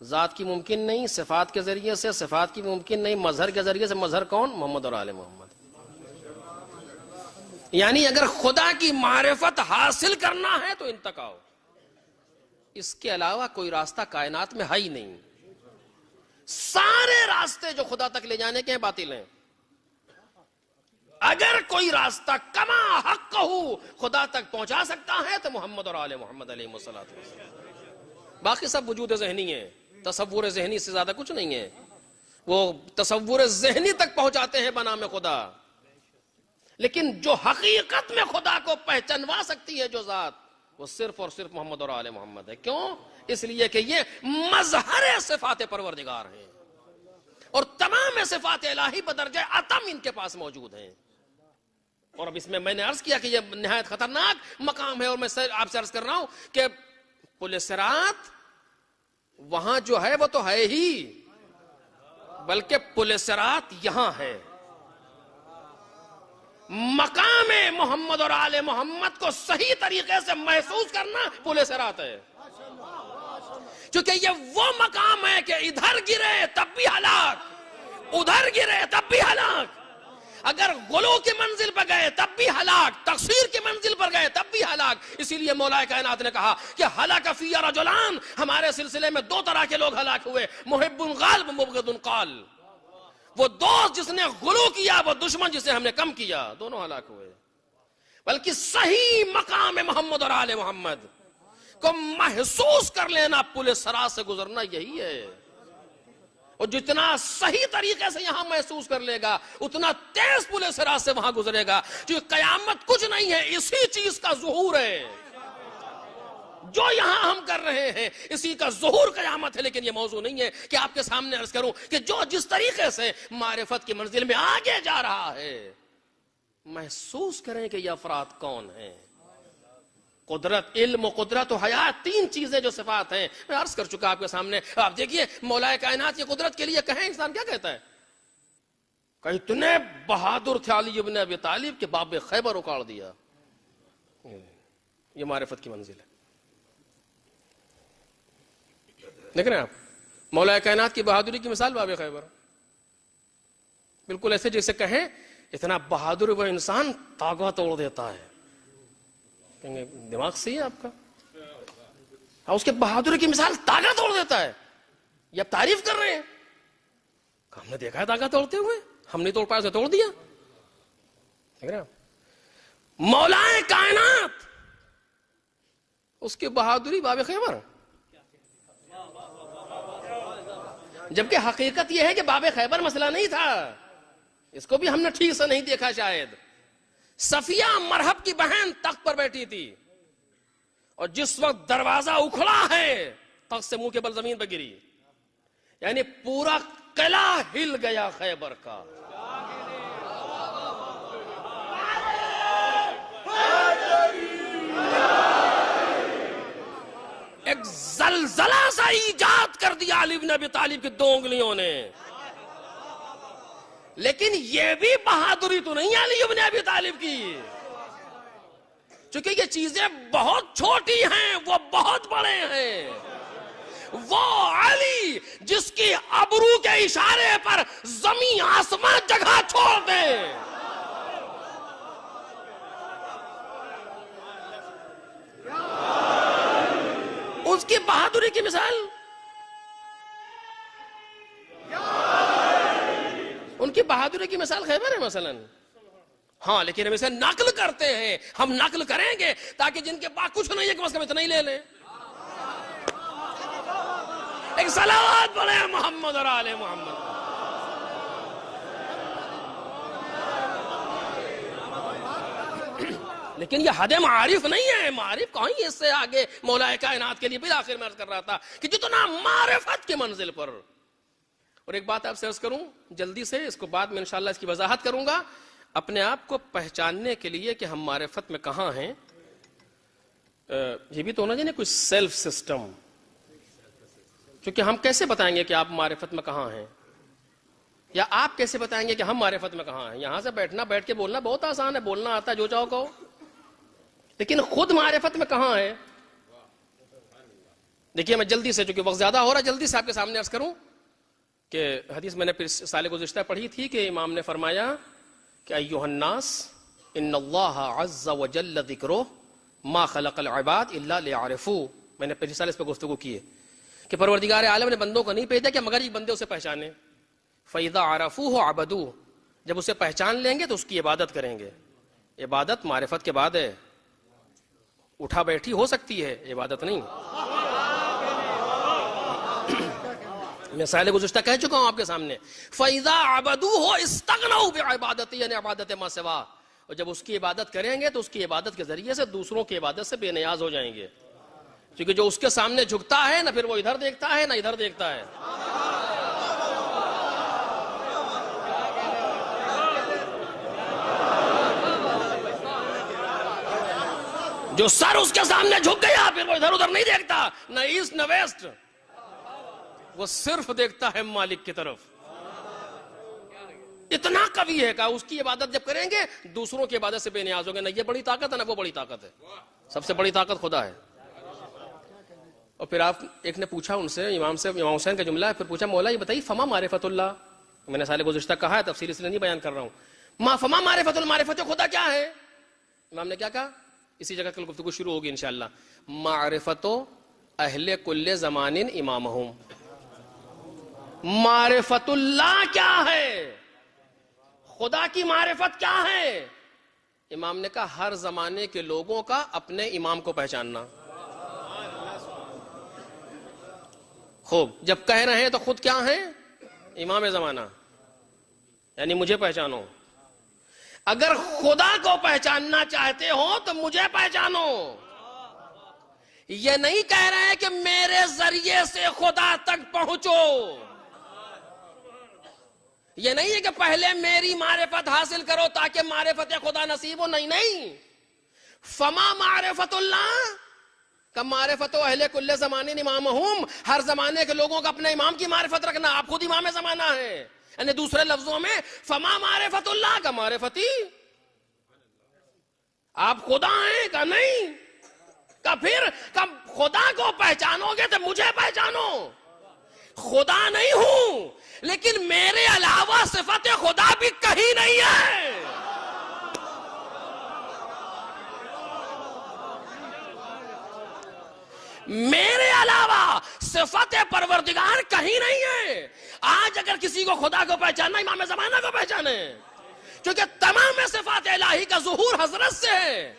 ذات کی ممکن نہیں, صفات کے ذریعے سے, صفات کی ممکن نہیں مظہر کے ذریعے سے. مظہر کون؟ محمد اور آل محمد. یعنی اگر خدا کی معرفت حاصل کرنا ہے تو ان تک آؤ, اس کے علاوہ کوئی راستہ کائنات میں ہے ہی نہیں. سارے راستے جو خدا تک لے جانے کے ہیں باطل ہیں. اگر کوئی راستہ کما حق ہو خدا تک پہنچا سکتا ہے تو محمد اور آل محمد علیہ الصلوۃ والسلام. باقی سب وجود ذہنی ہے, تصور ذہنی سے زیادہ کچھ نہیں ہے. وہ تصور ذہنی تک پہنچاتے ہیں بنام خدا, لیکن جو حقیقت میں خدا کو پہچانوا سکتی ہے جو ذات, وہ صرف اور صرف محمد اور آل محمد ہے. کیوں؟ اس لیے کہ یہ مظہر صفات پروردگار ہیں, اور تمام صفات الہی بدرجہ اتم ان کے پاس موجود ہیں. اور اب اس میں نے عرض کیا کہ یہ نہایت خطرناک مقام ہے, اور میں آپ سے عرض کر رہا ہوں کہ پل صراط وہاں جو ہے وہ تو ہے ہی, بلکہ پل صراط یہاں ہے. مقام محمد اور آل محمد کو صحیح طریقے سے محسوس کرنا پل صراط ہے, کیونکہ یہ وہ مقام ہے کہ ادھر گرے تب بھی ہلاک, ادھر گرے تب بھی ہلاک. اگر غلو کی منزل پر گئے تب بھی ہلاک, تقصیر کی منزل پر گئے تب بھی ہلاک. اسی لیے مولا کائنات نے کہا کہ ہلاک فی رجلان, ہمارے سلسلے میں دو طرح کے لوگ ہلاک ہوئے, محب غالب مبغض قال. وہ دوست جس نے غلو کیا, وہ دشمن جسے ہم نے کم کیا, دونوں ہلاک ہوئے. بلکہ صحیح مقام محمد اور آل محمد کو محسوس کر لینا, پل صراط سے گزرنا یہی ہے. اور جتنا صحیح طریقے سے یہاں محسوس کر لے گا اتنا تیز پلے سرات سے وہاں گزرے گا. کیونکہ قیامت کچھ نہیں ہے، اسی چیز کا ظہور ہے. جو یہاں ہم کر رہے ہیں اسی کا ظہور قیامت ہے. لیکن یہ موضوع نہیں ہے کہ آپ کے سامنے عرض کروں کہ جو جس طریقے سے معرفت کی منزل میں آگے جا رہا ہے، محسوس کریں کہ یہ افراد کون ہیں. قدرت، علم و قدرت و حیات، تین چیزیں جو صفات ہیں میں عرض کر چکا آپ کے سامنے. آپ دیکھیے مولا کائنات کی قدرت کے لیے کہیں انسان کیا کہتا ہے کہ اتنے بہادر تھے علی ابن ابی طالب کہ باب خیبر اکاڑ دیا. یہ معرفت کی منزل ہے. دیکھ رہے ہیں آپ مولا کائنات کی بہادری کی مثال باب خیبر. بالکل ایسے جیسے کہیں اتنا بہادر وہ انسان تاغا توڑ دیتا ہے. کہیں گے دماغ صحیح ہے آپ کا؟ اس کے بہادری کی مثال تاغا توڑ دیتا ہے. یہ آپ تعریف کر رہے ہیں. ہم نے دیکھا ہے تاغا توڑتے ہوئے، ہم نہیں توڑ پایا، اسے توڑ دیا. دیکھ رہے ہیں آپ مولا کائنات، اس کی بہادری باب خیبر. جبکہ حقیقت یہ ہے کہ باب خیبر مسئلہ نہیں تھا. اس کو بھی ہم نے ٹھیک سے نہیں دیکھا شاید. صفیہ مرحب کی بہن تخت پر بیٹھی تھی اور جس وقت دروازہ اکھڑا ہے تخت سے منہ کے بل زمین پہ گری. یعنی پورا قلعہ ہل گیا خیبر کا. ایک زلزلہ سا ایجاد کر دیا علی بن ابی طالب کی دو انگلیوں نے. لیکن یہ بھی بہادری تو نہیں علی بن ابی طالب کی، چونکہ یہ چیزیں بہت چھوٹی ہیں، وہ بہت بڑے ہیں. وہ علی جس کی ابرو کے اشارے پر زمین آسمان جگہ چھوڑ دے. اس کی بہادری کی مثال، ان کی بہادری کی مثال خیبر ہے مثلا. ہاں لیکن ہم اسے نقل کرتے ہیں. ہم نقل کریں گے تاکہ جن کے پاس کچھ نہیں ہے کم از کم اتنا ہی لے لیں. ایک صلوات پڑھے محمد اور آل محمد. لیکن یہ حد معارف نہیں ہے. معارف کہیں اس سے آگے مولا کائنات کے لیے بالآخر میں عرض کر رہا تھا کہ جتنا معرفت کی منزل پر. اور ایک بات آپ سے عرض کروں جلدی سے، اس کو بعد میں انشاءاللہ اس کی وضاحت کروں گا. اپنے آپ کو پہچاننے کے لیے کہ ہم معرفت میں کہاں ہیں، یہ بھی تو ہونا چاہیے کوئی سیلف سسٹم. کیونکہ ہم کیسے بتائیں گے کہ آپ معرفت میں کہاں ہیں، یا آپ کیسے بتائیں گے کہ ہم معرفت میں کہاں ہیں؟ یہاں سے بیٹھنا، بیٹھ کے بولنا بہت آسان ہے، بولنا آتا ہے جو چاہو کہو. لیکن خود معرفت میں کہاں ہے؟ دیکھیے میں جلدی سے، چونکہ وقت زیادہ ہو رہا ہے، جلدی سے آپ کے سامنے عرض کروں کہ حدیث میں نے پھر سال گزشتہ پڑھی تھی کہ امام نے فرمایا کہ ایھا الناس ان اللہ عز وجل ذکرہ ما خلق العباد الا لیعرفوا. میں نے پچھلے سال اس پہ گفتگو کی ہے کہ پروردگار عالم نے بندوں کو نہیں بھیجا کہ مگر یہ بندے اسے پہچانے. فاذا عرفوہ عبدوہ، جب اسے پہچان لیں گے تو اس کی عبادت کریں گے. عبادت معرفت کے بعد ہے. اٹھا بیٹھی ہو سکتی ہے، عبادت نہیں. میں سال گزشتہ کہہ چکا ہوں آپ کے سامنے، فَإِذَا عَبَدُوهُ اسْتَغْنَوْا بِعِبَادَتِهِ، یعنی عبادت ما سوا. اور جب اس کی عبادت کریں گے تو اس کی عبادت کے ذریعے سے دوسروں کی عبادت سے بے نیاز ہو جائیں گے. کیونکہ جو اس کے سامنے جھکتا ہے نہ پھر وہ ادھر دیکھتا ہے نہ ادھر دیکھتا ہے. جو سر اس کے سامنے جھک گیا پھر وہ ادھر ادھر نہیں دیکھتا، نہ ایسٹ نہ ویسٹ، وہ صرف دیکھتا ہے مالک کی طرف. اتنا قوی ہے کہ اس کی عبادت جب کریں گے دوسروں کی عبادت سے بے نیاز ہوں گے. نہ یہ بڑی طاقت ہے نہ وہ بڑی طاقت ہے، سب سے بڑی طاقت خدا ہے. اور پھر آپ ایک نے پوچھا ان سے، امام حسین کا جملہ ہے، پھر پوچھا مولا یہ بتائیے فما معرفت اللہ. میں نے سال گزشتہ کہا ہے، تفصیل اس لیے نہیں بیان کر رہا ہوں. ما فما معرفت اللہ، معرفت خدا کیا ہے؟ امام نے کیا کہا؟ اسی جگہ کل گفتگو شروع ہوگی انشاءاللہ. معرفت اہل کل زمان امامہم. معرفت اللہ کیا ہے؟ خدا کی معرفت کیا ہے؟ امام نے کہا ہر زمانے کے لوگوں کا اپنے امام کو پہچاننا. خوب، جب کہہ رہے ہیں تو خود کیا ہیں؟ امام زمانہ یعنی مجھے پہچانو. اگر خدا کو پہچاننا چاہتے ہو تو مجھے پہچانو. یہ نہیں کہہ رہے ہیں کہ میرے ذریعے سے خدا تک پہنچو. یہ نہیں ہے کہ پہلے میری معرفت حاصل کرو تاکہ معرفت خدا نصیب ہو. نہیں. فما معرفت اللہ کا معرفت اہل کل زمانے امامہم. ہر زمانے کے لوگوں کا اپنے امام کی معرفت رکھنا. آپ خود امام زمانہ ہیں. یعنی دوسرے لفظوں میں فما معرفت اللہ کا معرفتی آپ خدا ہیں کا نہیں. کا پھر خدا کو پہچانو گے تو مجھے پہچانو. خدا نہیں ہوں لیکن میرے علاوہ صفت خدا بھی کہیں نہیں ہے. میرے علاوہ صفت پروردگار کہیں نہیں ہے. آج اگر کسی کو خدا کو پہچاننا امام زمانہ کو پہچانے, کیونکہ تمام صفات الہی کا ظہور حضرت سے ہے.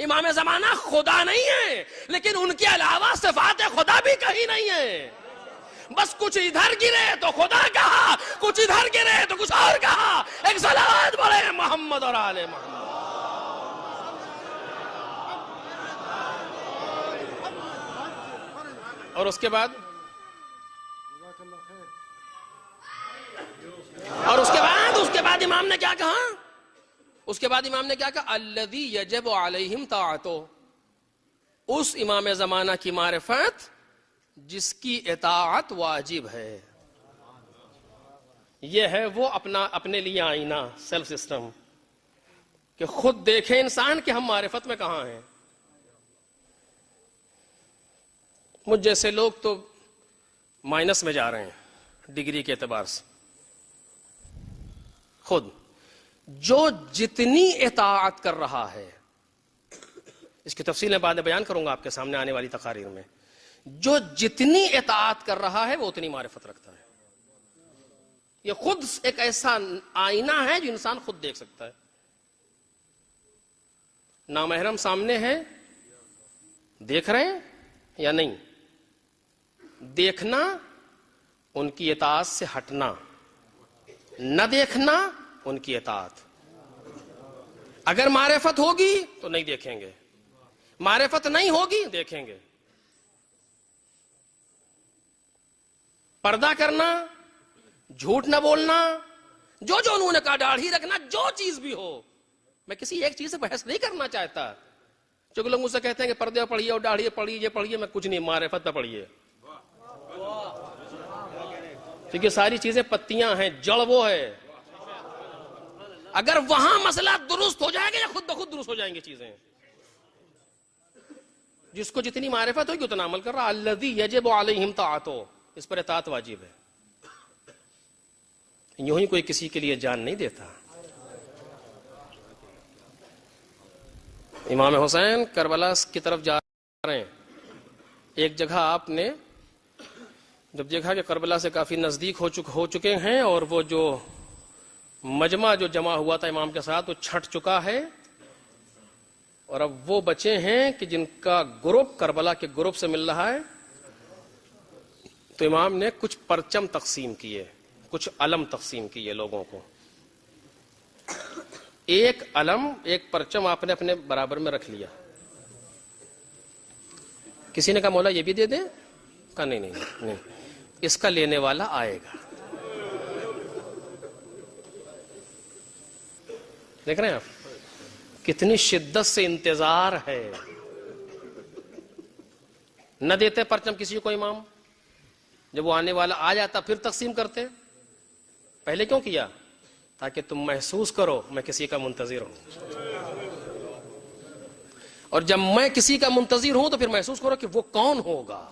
امام زمانہ خدا نہیں ہے لیکن ان کے علاوہ صفات خدا بھی کہیں نہیں ہے. بس کچھ ادھر گرے تو خدا کہا, کچھ ادھر گرے تو کچھ اور کہا. ایک صلوات پڑھے محمد اور آل محمد. اور اس کے بعد امام نے کیا کہا؟ اس کے بعد امام نے کیا کہا؟ الذی یجب علیہم طاعتو. اس امام زمانہ کی معرفت جس کی اطاعت واجب ہے. یہ ہے وہ اپنے لیے آئینہ, سیلف سسٹم, کہ خود دیکھے انسان کہ ہم معرفت میں کہاں ہیں. مجھ جیسے لوگ تو مائنس میں جا رہے ہیں ڈگری کے اعتبار سے. خود جو جتنی اطاعت کر رہا ہے, اس کی تفصیل میں بعد میں بیان کروں گا آپ کے سامنے آنے والی تقاریر میں, جو جتنی اطاعت کر رہا ہے وہ اتنی معرفت رکھتا ہے. یہ خود ایک ایسا آئینہ ہے جو انسان خود دیکھ سکتا ہے. نامحرم سامنے ہے, دیکھ رہے ہیں یا نہیں؟ دیکھنا ان کی اطاعت سے ہٹنا, نہ دیکھنا ان کی اطاعت. اگر معرفت ہوگی تو نہیں دیکھیں گے, معرفت نہیں ہوگی دیکھیں گے. پردہ کرنا, جھوٹ نہ بولنا, جو انہوں نے کہا, داڑھی رکھنا, جو چیز بھی ہو. میں کسی ایک چیز سے بحث نہیں کرنا چاہتا. جو لوگ مجھ سے کہتے ہیں کہ پردے پڑھیے اور داڑھی پڑھیے, یہ پڑھیے, میں کچھ نہیں, معرفت پہ پڑھیے. کیونکہ ساری چیزیں پتیاں ہیں, جڑ وہ ہے. اگر وہاں مسئلہ درست ہو جائے گا یا خود بخود درست ہو جائیں گے چیزیں. جس کو جتنی معرفت ہوگی اتنا عمل کر رہا. الذی یجب علیہم طاعتو, اس پر اطاعت واجب ہے. یوں ہی کوئی کسی کے لیے جان نہیں دیتا. امام حسین کربلا کی طرف جا رہے ہیں. ایک جگہ آپ نے جب دیکھا کہ کربلا سے کافی نزدیک ہو چکے ہیں اور وہ جو مجمع جو جمع ہوا تھا امام کے ساتھ وہ چھٹ چکا ہے, اور اب وہ بچے ہیں کہ جن کا گروپ کربلا کے گروپ سے مل رہا ہے, تو امام نے کچھ پرچم تقسیم کیے, کچھ علم تقسیم کیے لوگوں کو. ایک علم, ایک پرچم آپ نے اپنے برابر میں رکھ لیا. کسی نے کہا مولا یہ بھی دے دیں؟ کہا نہیں, اس کا لینے والا آئے گا. دیکھ رہے ہیں آپ کتنی شدت سے انتظار ہے. نہ دیتے پرچم کسی کو امام, جب وہ آنے والا آ جاتا پھر تقسیم کرتے. پہلے کیوں کیا؟ تاکہ تم محسوس کرو میں کسی کا منتظر ہوں, اور جب میں کسی کا منتظر ہوں تو پھر محسوس کرو کہ وہ کون ہوگا,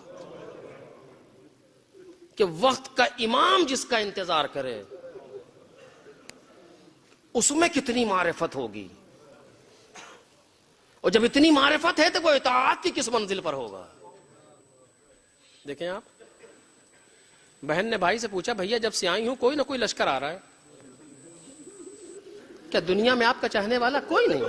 کہ وقت کا امام جس کا انتظار کرے اس میں کتنی معرفت ہوگی. اور جب اتنی معرفت ہے تو وہ اطاعت کی کس منزل پر ہوگا. دیکھیں آپ, بہن نے بھائی سے پوچھا بھیا جب سے آئی ہوں کوئی نہ کوئی لشکر آ رہا ہے, کیا دنیا میں آپ کا چاہنے والا کوئی نہیں؟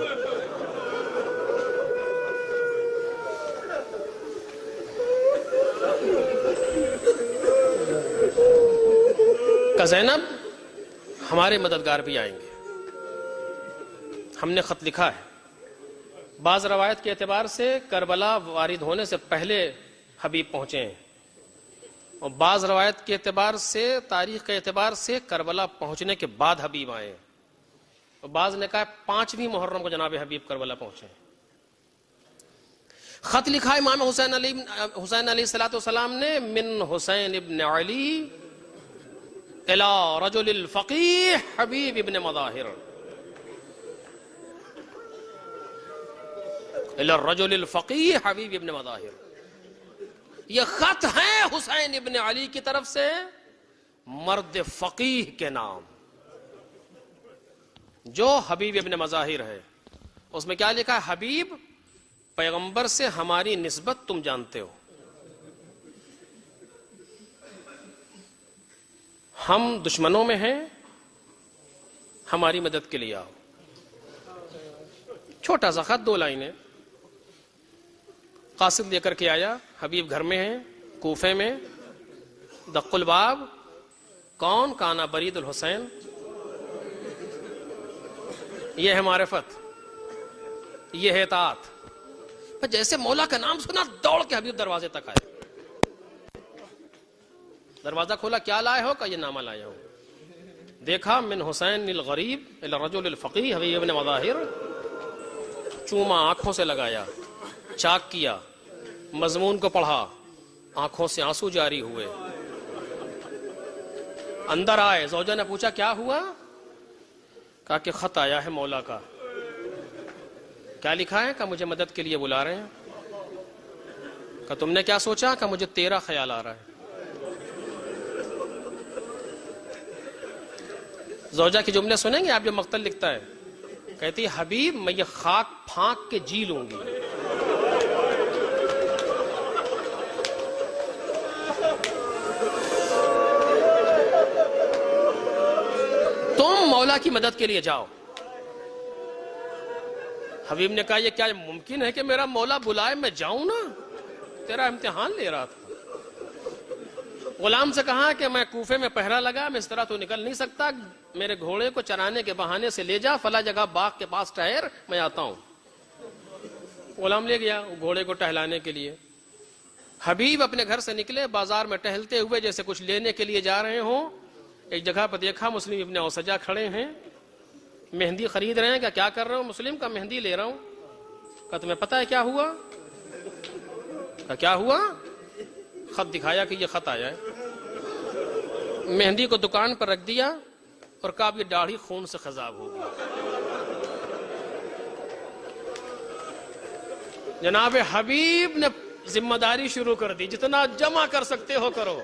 کہ زینب ہمارے مددگار بھی آئیں گے. ہم نے خط لکھا ہے. بعض روایت کے اعتبار سے کربلا وارد ہونے سے پہلے حبیب پہنچے ہیں، اور بعض روایت کے اعتبار سے، تاریخ کے اعتبار سے کربلا پہنچنے کے بعد حبیب آئے ہیں، اور بعض نے کہا 5ویں محرم کو جناب حبیب کربلا پہنچے ہیں. خط لکھا امام حسین علیہ السلام نے: من حسین ابن علی الى رجل الفقیح حبیب ابن مظاہر، الى الرجل الفقیح حبیب ابن مظاہر. یہ خط ہے حسین ابن علی کی طرف سے مرد فقیح کے نام، جو حبیب ابن مظاہر ہے. اس میں کیا لکھا ہے؟ حبیب، پیغمبر سے ہماری نسبت تم جانتے ہو، ہم دشمنوں میں ہیں، ہماری مدد کے لیے آؤ. چھوٹا سا خط، 2 لائنیں. قاصد لے کر کے آیا. حبیب گھر میں ہیں، کوفے میں. دق الباب. کون؟ کانا برید الحسین. یہ ہے معرفت، یہ ہے اطاعت. جیسے مولا کا نام سنا دوڑ کے حبیب دروازے تک آئے. دروازہ کھولا، کیا لائے ہو؟ کہ یہ نامہ لایا ہوں. دیکھا، من حسین الغریب الی الرجل الفقیہ حبیب ابن مظاہر. چوما، آنکھوں سے لگایا، چاک کیا، مضمون کو پڑھا، آنکھوں سے آنسو جاری ہوئے. اندر آئے. زوجہ نے پوچھا کیا ہوا؟ کہا کہ خط آیا ہے مولا کا. کیا لکھا ہے؟ کہ مجھے مدد کے لیے بلا رہے ہیں. کہ تم نے کیا سوچا؟ کہ مجھے تیرا خیال آ رہا ہے. زوجہ کے جملے سنیں گے آپ جو مقتل لکھتا ہے. کہتی حبیب میں یہ خاک پھانک کے جی لوں گی. تم مولا کی مدد کے لیے جاؤ. حبیب نے کہا یہ کیا ممکن ہے کہ میرا مولا بلائے میں جاؤں نا؟ تیرا امتحان لے رہا تھا. غلام سے کہا کہ میں کوفے میں پہرا لگا، میں اس طرح تو نکل نہیں سکتا، میرے گھوڑے کو چرانے کے بہانے سے لے جا، فلاں جگہ باغ کے پاس ٹھہر، میں آتا ہوں. غلام لے گیا گھوڑے کو ٹہلانے کے لیے. حبیب اپنے گھر سے نکلے، بازار میں ٹہلتے ہوئے جیسے کچھ لینے کے لیے جا رہے ہوں. ایک جگہ پر دیکھا مسلم ابن اوسجہ کھڑے ہیں، مہندی خرید رہے ہیں. کیا کر رہے ہو؟ مسلم کا مہندی لے رہا ہوں. کہا تمہیں پتہ ہے کیا ہوا؟ کہا کیا ہوا؟ خط دکھایا کہ یہ خط آیا ہے. مہندی کو دکان پر رکھ دیا اور کہا یہ داڑھی خون سے خضاب ہوگی. جناب حبیب نے ذمہ داری شروع کر دی، جتنا جمع کر سکتے ہو کرو.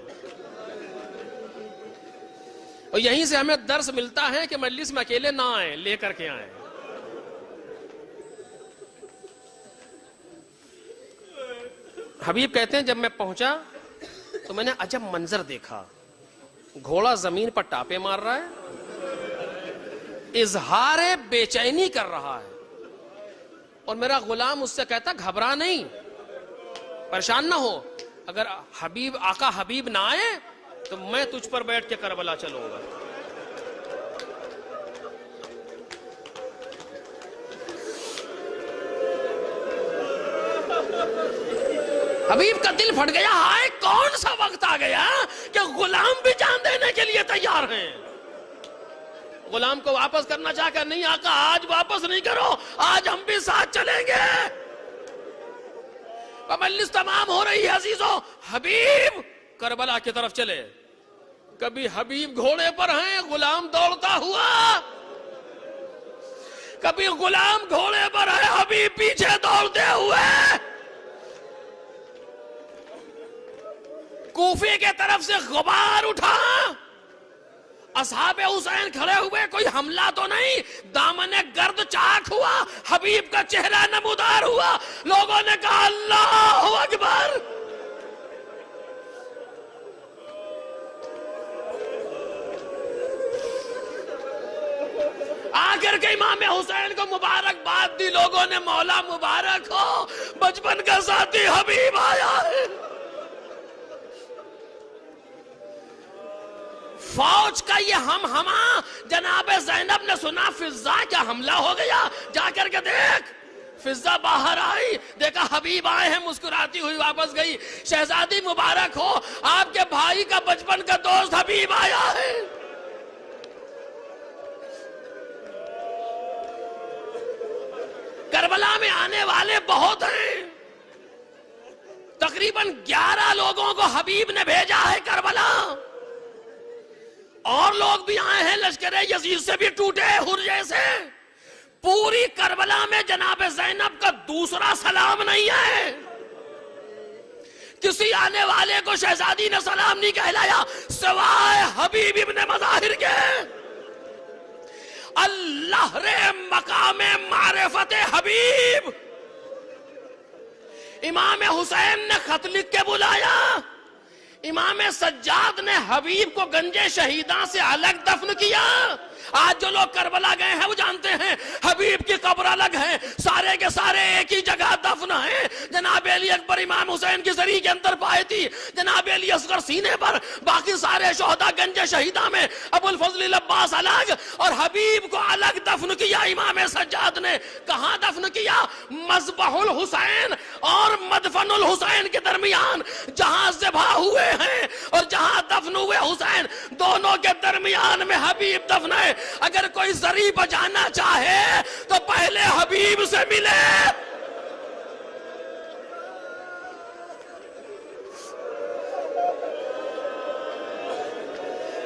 اور یہیں سے ہمیں درس ملتا ہے کہ مجلس میں اکیلے نہ آئیں، لے کر کے آئیں. حبیب کہتے ہیں جب میں پہنچا تو میں نے عجب منظر دیکھا. گھوڑا زمین پر ٹاپے مار رہا ہے، اظہار بے چینی کر رہا ہے، اور میرا غلام اس سے کہتا گھبرا نہیں، پریشان نہ ہو، اگر حبیب آقا حبیب نہ آئے تو میں تجھ پر بیٹھ کے کربلا چلوں گا. حبیب کا دل پھٹ گیا. ہائے کون سا وقت آ گیا کہ غلام بھی جان دینے کے لیے تیار ہیں. غلام کو واپس کرنا چاہ کر، نہیں آقا آج واپس نہیں کرو، آج ہم بھی ساتھ چلیں گے. مجلس تمام ہو رہی ہے عزیزوں. حبیب کربلا کی طرف چلے. کبھی حبیب گھوڑے پر ہیں، غلام دوڑتا ہوا، کبھی غلام گھوڑے پر ہے، حبیب پیچھے دوڑتے ہوئے. کوفے کے طرف سے غبار اٹھا، اصحاب حسین کھڑے ہوئے، کوئی حملہ تو نہیں، دامن گرد چاک ہوا، حبیب کا چہرہ نمودار ہوا. لوگوں نے کہا اللہ اکبر. آخر کے امام حسین کو مبارکباد دی. لوگوں نے مولا مبارک ہو، بچپن کا ساتھی حبیب آیا ہے. فوج کا یہ ہم جناب زینب نے سنا فضا کا حملہ ہو گیا، جا کر کے دیکھ۔ فضا باہر آئی، دیکھا حبیب آئے ہیں، مسکراتی ہوئی واپس گئی۔ شہزادی مبارک ہو، آپ کے بھائی کا بچپن کا دوست حبیب آیا ہے۔ کربلا میں آنے والے بہت ہیں، تقریباً 11 لوگوں کو حبیب نے بھیجا ہے کربلا، اور لوگ بھی آئے ہیں لشکر یزید سے بھی ٹوٹے حرجے سے۔ پوری کربلا میں جناب زینب کا دوسرا سلام نہیں ہے، کسی آنے والے کو شہزادی نے سلام نہیں کہلایا سوائے حبیب ابن مظاہر کے۔ اللہ رے مقام معرفت حبیب، امام حسین نے خط لکھ کے بلایا، امام سجاد نے حبیب کو گنجے شہیداں سے الگ دفن کیا۔ آج جو لوگ کربلا گئے ہیں وہ جانتے ہیں حبیب کی قبر الگ ہے، سارے کے سارے ایک ہی جگہ دفن ہیں۔ جناب علی اکبر امام حسین کی زری کے اندر پائے تھی، جناب علی اصغر سینے پر، باقی سارے شہداء گنج شہیدہ میں، ابو الفضل العباس الگ، اور حبیب کو الگ دفن کیا امام سجاد نے۔ کہاں دفن کیا؟ مذبح الحسین اور مدفن الحسین کے درمیان، جہاں ذبح ہوئے ہیں اور جہاں دفن ہوئے حسین، دونوں کے درمیان میں حبیب دفن ہے۔ اگر کوئی زری بجانا چاہے تو پہلے حبیب سے ملے۔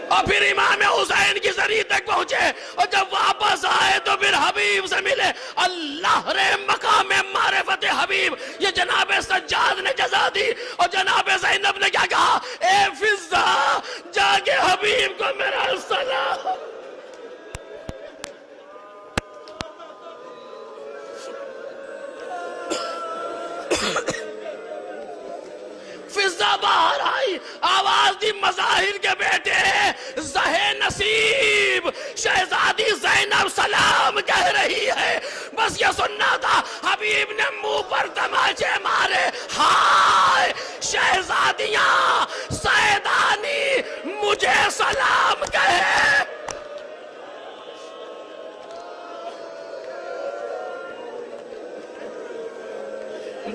اور پھر امام حسین کی زری تک پہنچے، اور جب واپس آئے تو پھر حبیب سے ملے۔ اللہ رے مقام معرفت حبیب، یہ جناب سجاد نے جزا دی، اور جناب زینب نے کیا کہا؟ اے فضا، جا کے حبیب کو میرا سلام۔ فضا باہر آئی، آواز دی مظاہر کے بیٹے زہے نصیب، شہزادی زینب سلام کہہ رہی ہے۔ بس یہ سننا تھا، حبیب نے منہ پر تماچے مارے، ہائے شہزادیاں سیدانی مجھے سلام کہے۔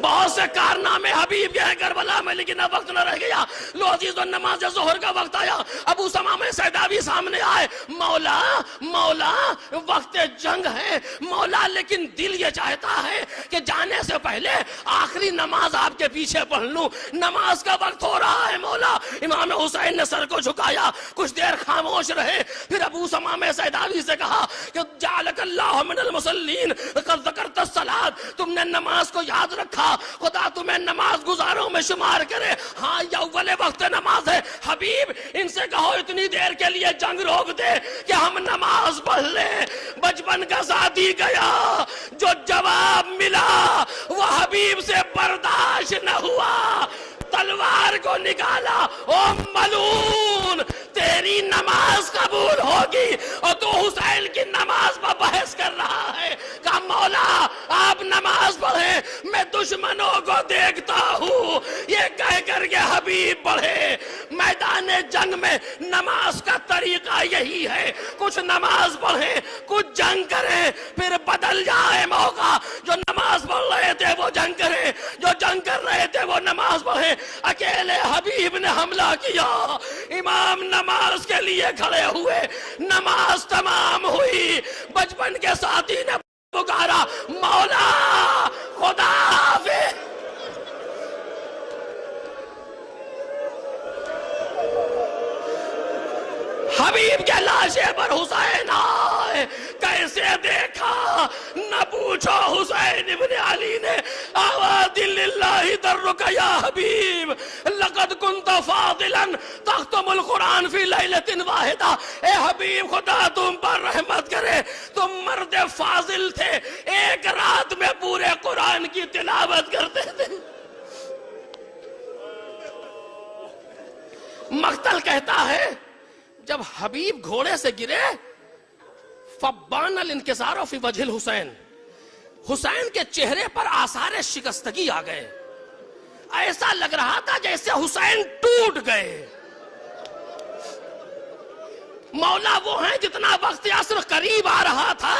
بہت سے کارنامے حبیب کے ہیں کربلا میں، لیکن اب وقت نہ رہ گیا۔ لو عزیز، نماز ظہر کا وقت آیا، ابو سمامہ سیداوی سامنے آئے، مولا مولا وقت جنگ ہے مولا، لیکن دل یہ چاہتا ہے کہ جانے سے پہلے آخری نماز آپ کے پیچھے پڑھ لوں، نماز کا وقت ہو رہا ہے مولا۔ امام حسین نے سر کو جھکایا، کچھ دیر خاموش رہے، پھر ابو سمامہ سیداوی سے کہا کہ جعلک اللہ من المصلین قد ذکرت الصلاۃ، تم نے نماز کو یاد رکھا، خدا تمہیں نماز گزاروں میں شمار کرے۔ ہاں یہ اول وقت نماز ہے۔ حبیب ان سے کہو اتنی دیر کے لیے جنگ روک دے کہ ہم نماز پڑھ لیں۔ بچپن کا ساتھی گیا، جو جواب ملا وہ حبیب سے برداشت نہ ہوا، تلوار کو نکالا، او ملعون تیری نماز قبول ہوگی اور تو حسین کی نماز پر بحث کر رہا ہے۔ کہا مولا آپ نماز پڑھیں، میں دشمنوں کو دیکھتا ہوں۔ یہ کہہ کر کے حبیب پڑھے۔ میدان جنگ میں نماز کا طریقہ یہی ہے، کچھ نماز پڑھیں، کچھ جنگ کریں، پھر بدل جائے موقع۔ جو نماز پڑھ رہے تھے وہ جنگ کریں، جو جنگ کر رہے تھے وہ نماز پڑھیں۔ اکیلے حبیب نے حملہ کیا، امام نماز کے لیے کھڑے ہوئے، نماز تمام ہوئی، بچپن کے ساتھی نے پکارا مولا خدا حافظ۔ حبیب کے لاشے پر حسین آئے، کیسے دیکھا نہ پوچھو حسین ابن علی نے، آواز للہ درک یا حبیب لقد کنت فاضلا تختم القرآن فی لیلۃ واحدہ۔ اے حبیب خدا تم پر رحمت کرے، تم مرد فاضل تھے، ایک رات میں پورے قرآن کی تلاوت کرتے تھے۔ مقتل کہتا ہے جب حبیب گھوڑے سے گرے فبان الانکسار فی وجہ الحسین، حسین کے چہرے پر آثار شکستگی آ گئے، ایسا لگ رہا تھا جیسے حسین ٹوٹ گئے۔ مولا وہ ہیں جتنا وقت عصر قریب آ رہا تھا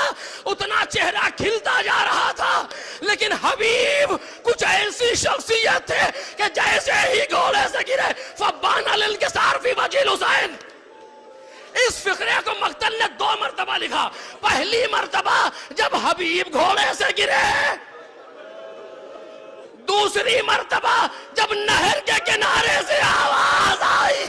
اتنا چہرہ کھلتا جا رہا تھا، لیکن حبیب کچھ ایسی شخصیت تھے کہ جیسے ہی گھوڑے سے گرے فبان الانکسار فی وجہ الحسین۔ اس فقرے کو مقتل نے 2 مرتبہ لکھا۔ پہلی مرتبہ جب حبیب گھوڑے سے گرے، دوسری مرتبہ جب نہر کے کنارے سے آواز آئی،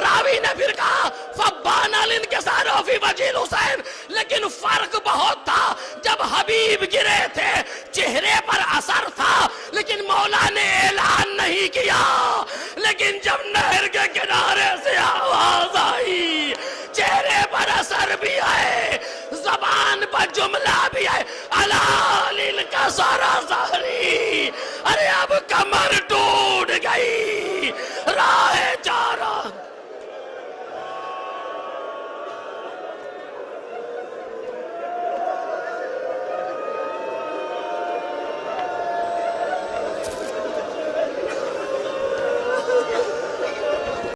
راوی نے پھر کہا فبان الانکسار فی وجہ الحسین، لیکن فرق بہت تھا۔ جب حبیب گرے تھے چہرے پر اثر تھا لیکن مولا نے اعلان نہیں کیا، لیکن جب نہر کے کنارے سے آواز آئی چہرے پر اثر بھی ہے، زبان پر جملہ بھی ہے، الا للکسر ظہری، ارے اب کمر ٹوٹ گئی، راہ چارہ